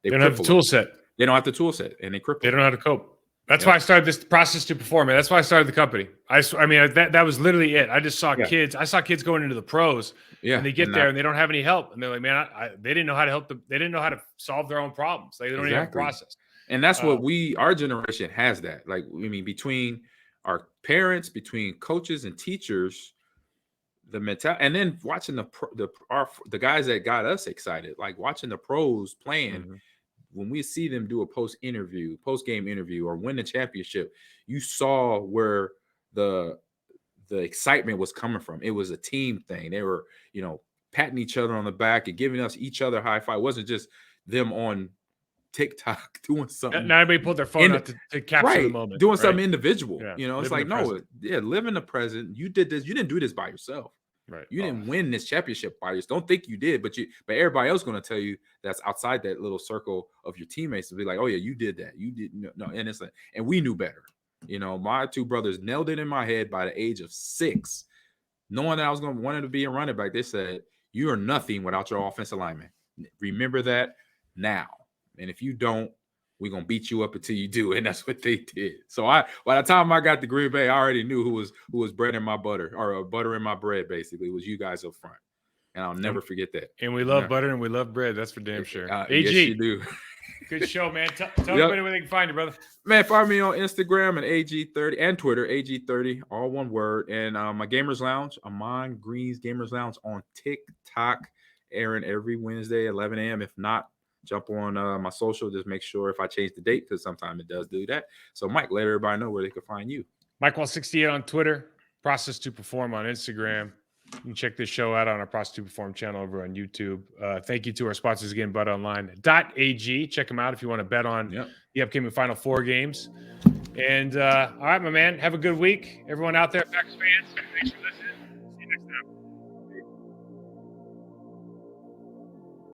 don't have the tool set. They don't have the tool set, and they cripple. They don't know how to cope. That's why I started this process to perform. And that's why I started the company. I mean, that was literally it. I just saw kids. I saw kids going into the pros, and they get there and they don't have any help, and they're like, man, they didn't know how to help them. They didn't know how to solve their own problems. They don't even have a process. And that's what our generation has that. Like, I mean, between our parents, between coaches and teachers, the mental, and then watching the guys that got us excited, like watching the pros playing. When we see them do a post-game interview, or win the championship, you saw where the excitement was coming from. It was a team thing. They were, patting each other on the back and giving us each other high five. It wasn't just them on TikTok doing something. Not everybody pulled their phone out to capture the moment. Doing something individual. It's like, no, live in the present. You did this. You didn't do this by yourself. Right. You didn't win this championship by yourself. Don't think you did, but everybody else is going to tell you that's outside that little circle of your teammates to be like, oh yeah, you did that. You did no, and it's like, and we knew better. My two brothers nailed it in my head by the age of 6, knowing that I was wanted to be a running back. They said, you are nothing without your offensive lineman. Remember that now. And if you don't, we're gonna beat you up until you do, and that's what they did. So by the time I got to Green Bay, I already knew who was bread in my butter, or butter in my bread. Basically, it was you guys up front, and I'll never forget that. And we love butter and we love bread. That's for damn sure. Yes, you do. Good show, man. Tell everybody where they can find you, brother. Man, find me on Instagram and AG30 and Twitter, AG30, all one word. And my Gamers Lounge, Ahman Green's Gamers Lounge on TikTok, airing every Wednesday, 11 a.m. If not, jump on my social. Just make sure if I change the date, because sometimes it does do that. So, Mike, let everybody know where they can find you. MikeWall68 on Twitter, Process to Perform on Instagram. You can check this show out on our Process to Perform channel over on YouTube. Thank you to our sponsors again, BetOnline.ag. Check them out if you want to bet on the upcoming Final Four games. And all right, my man, have a good week. Everyone out there, Packers fans, thanks for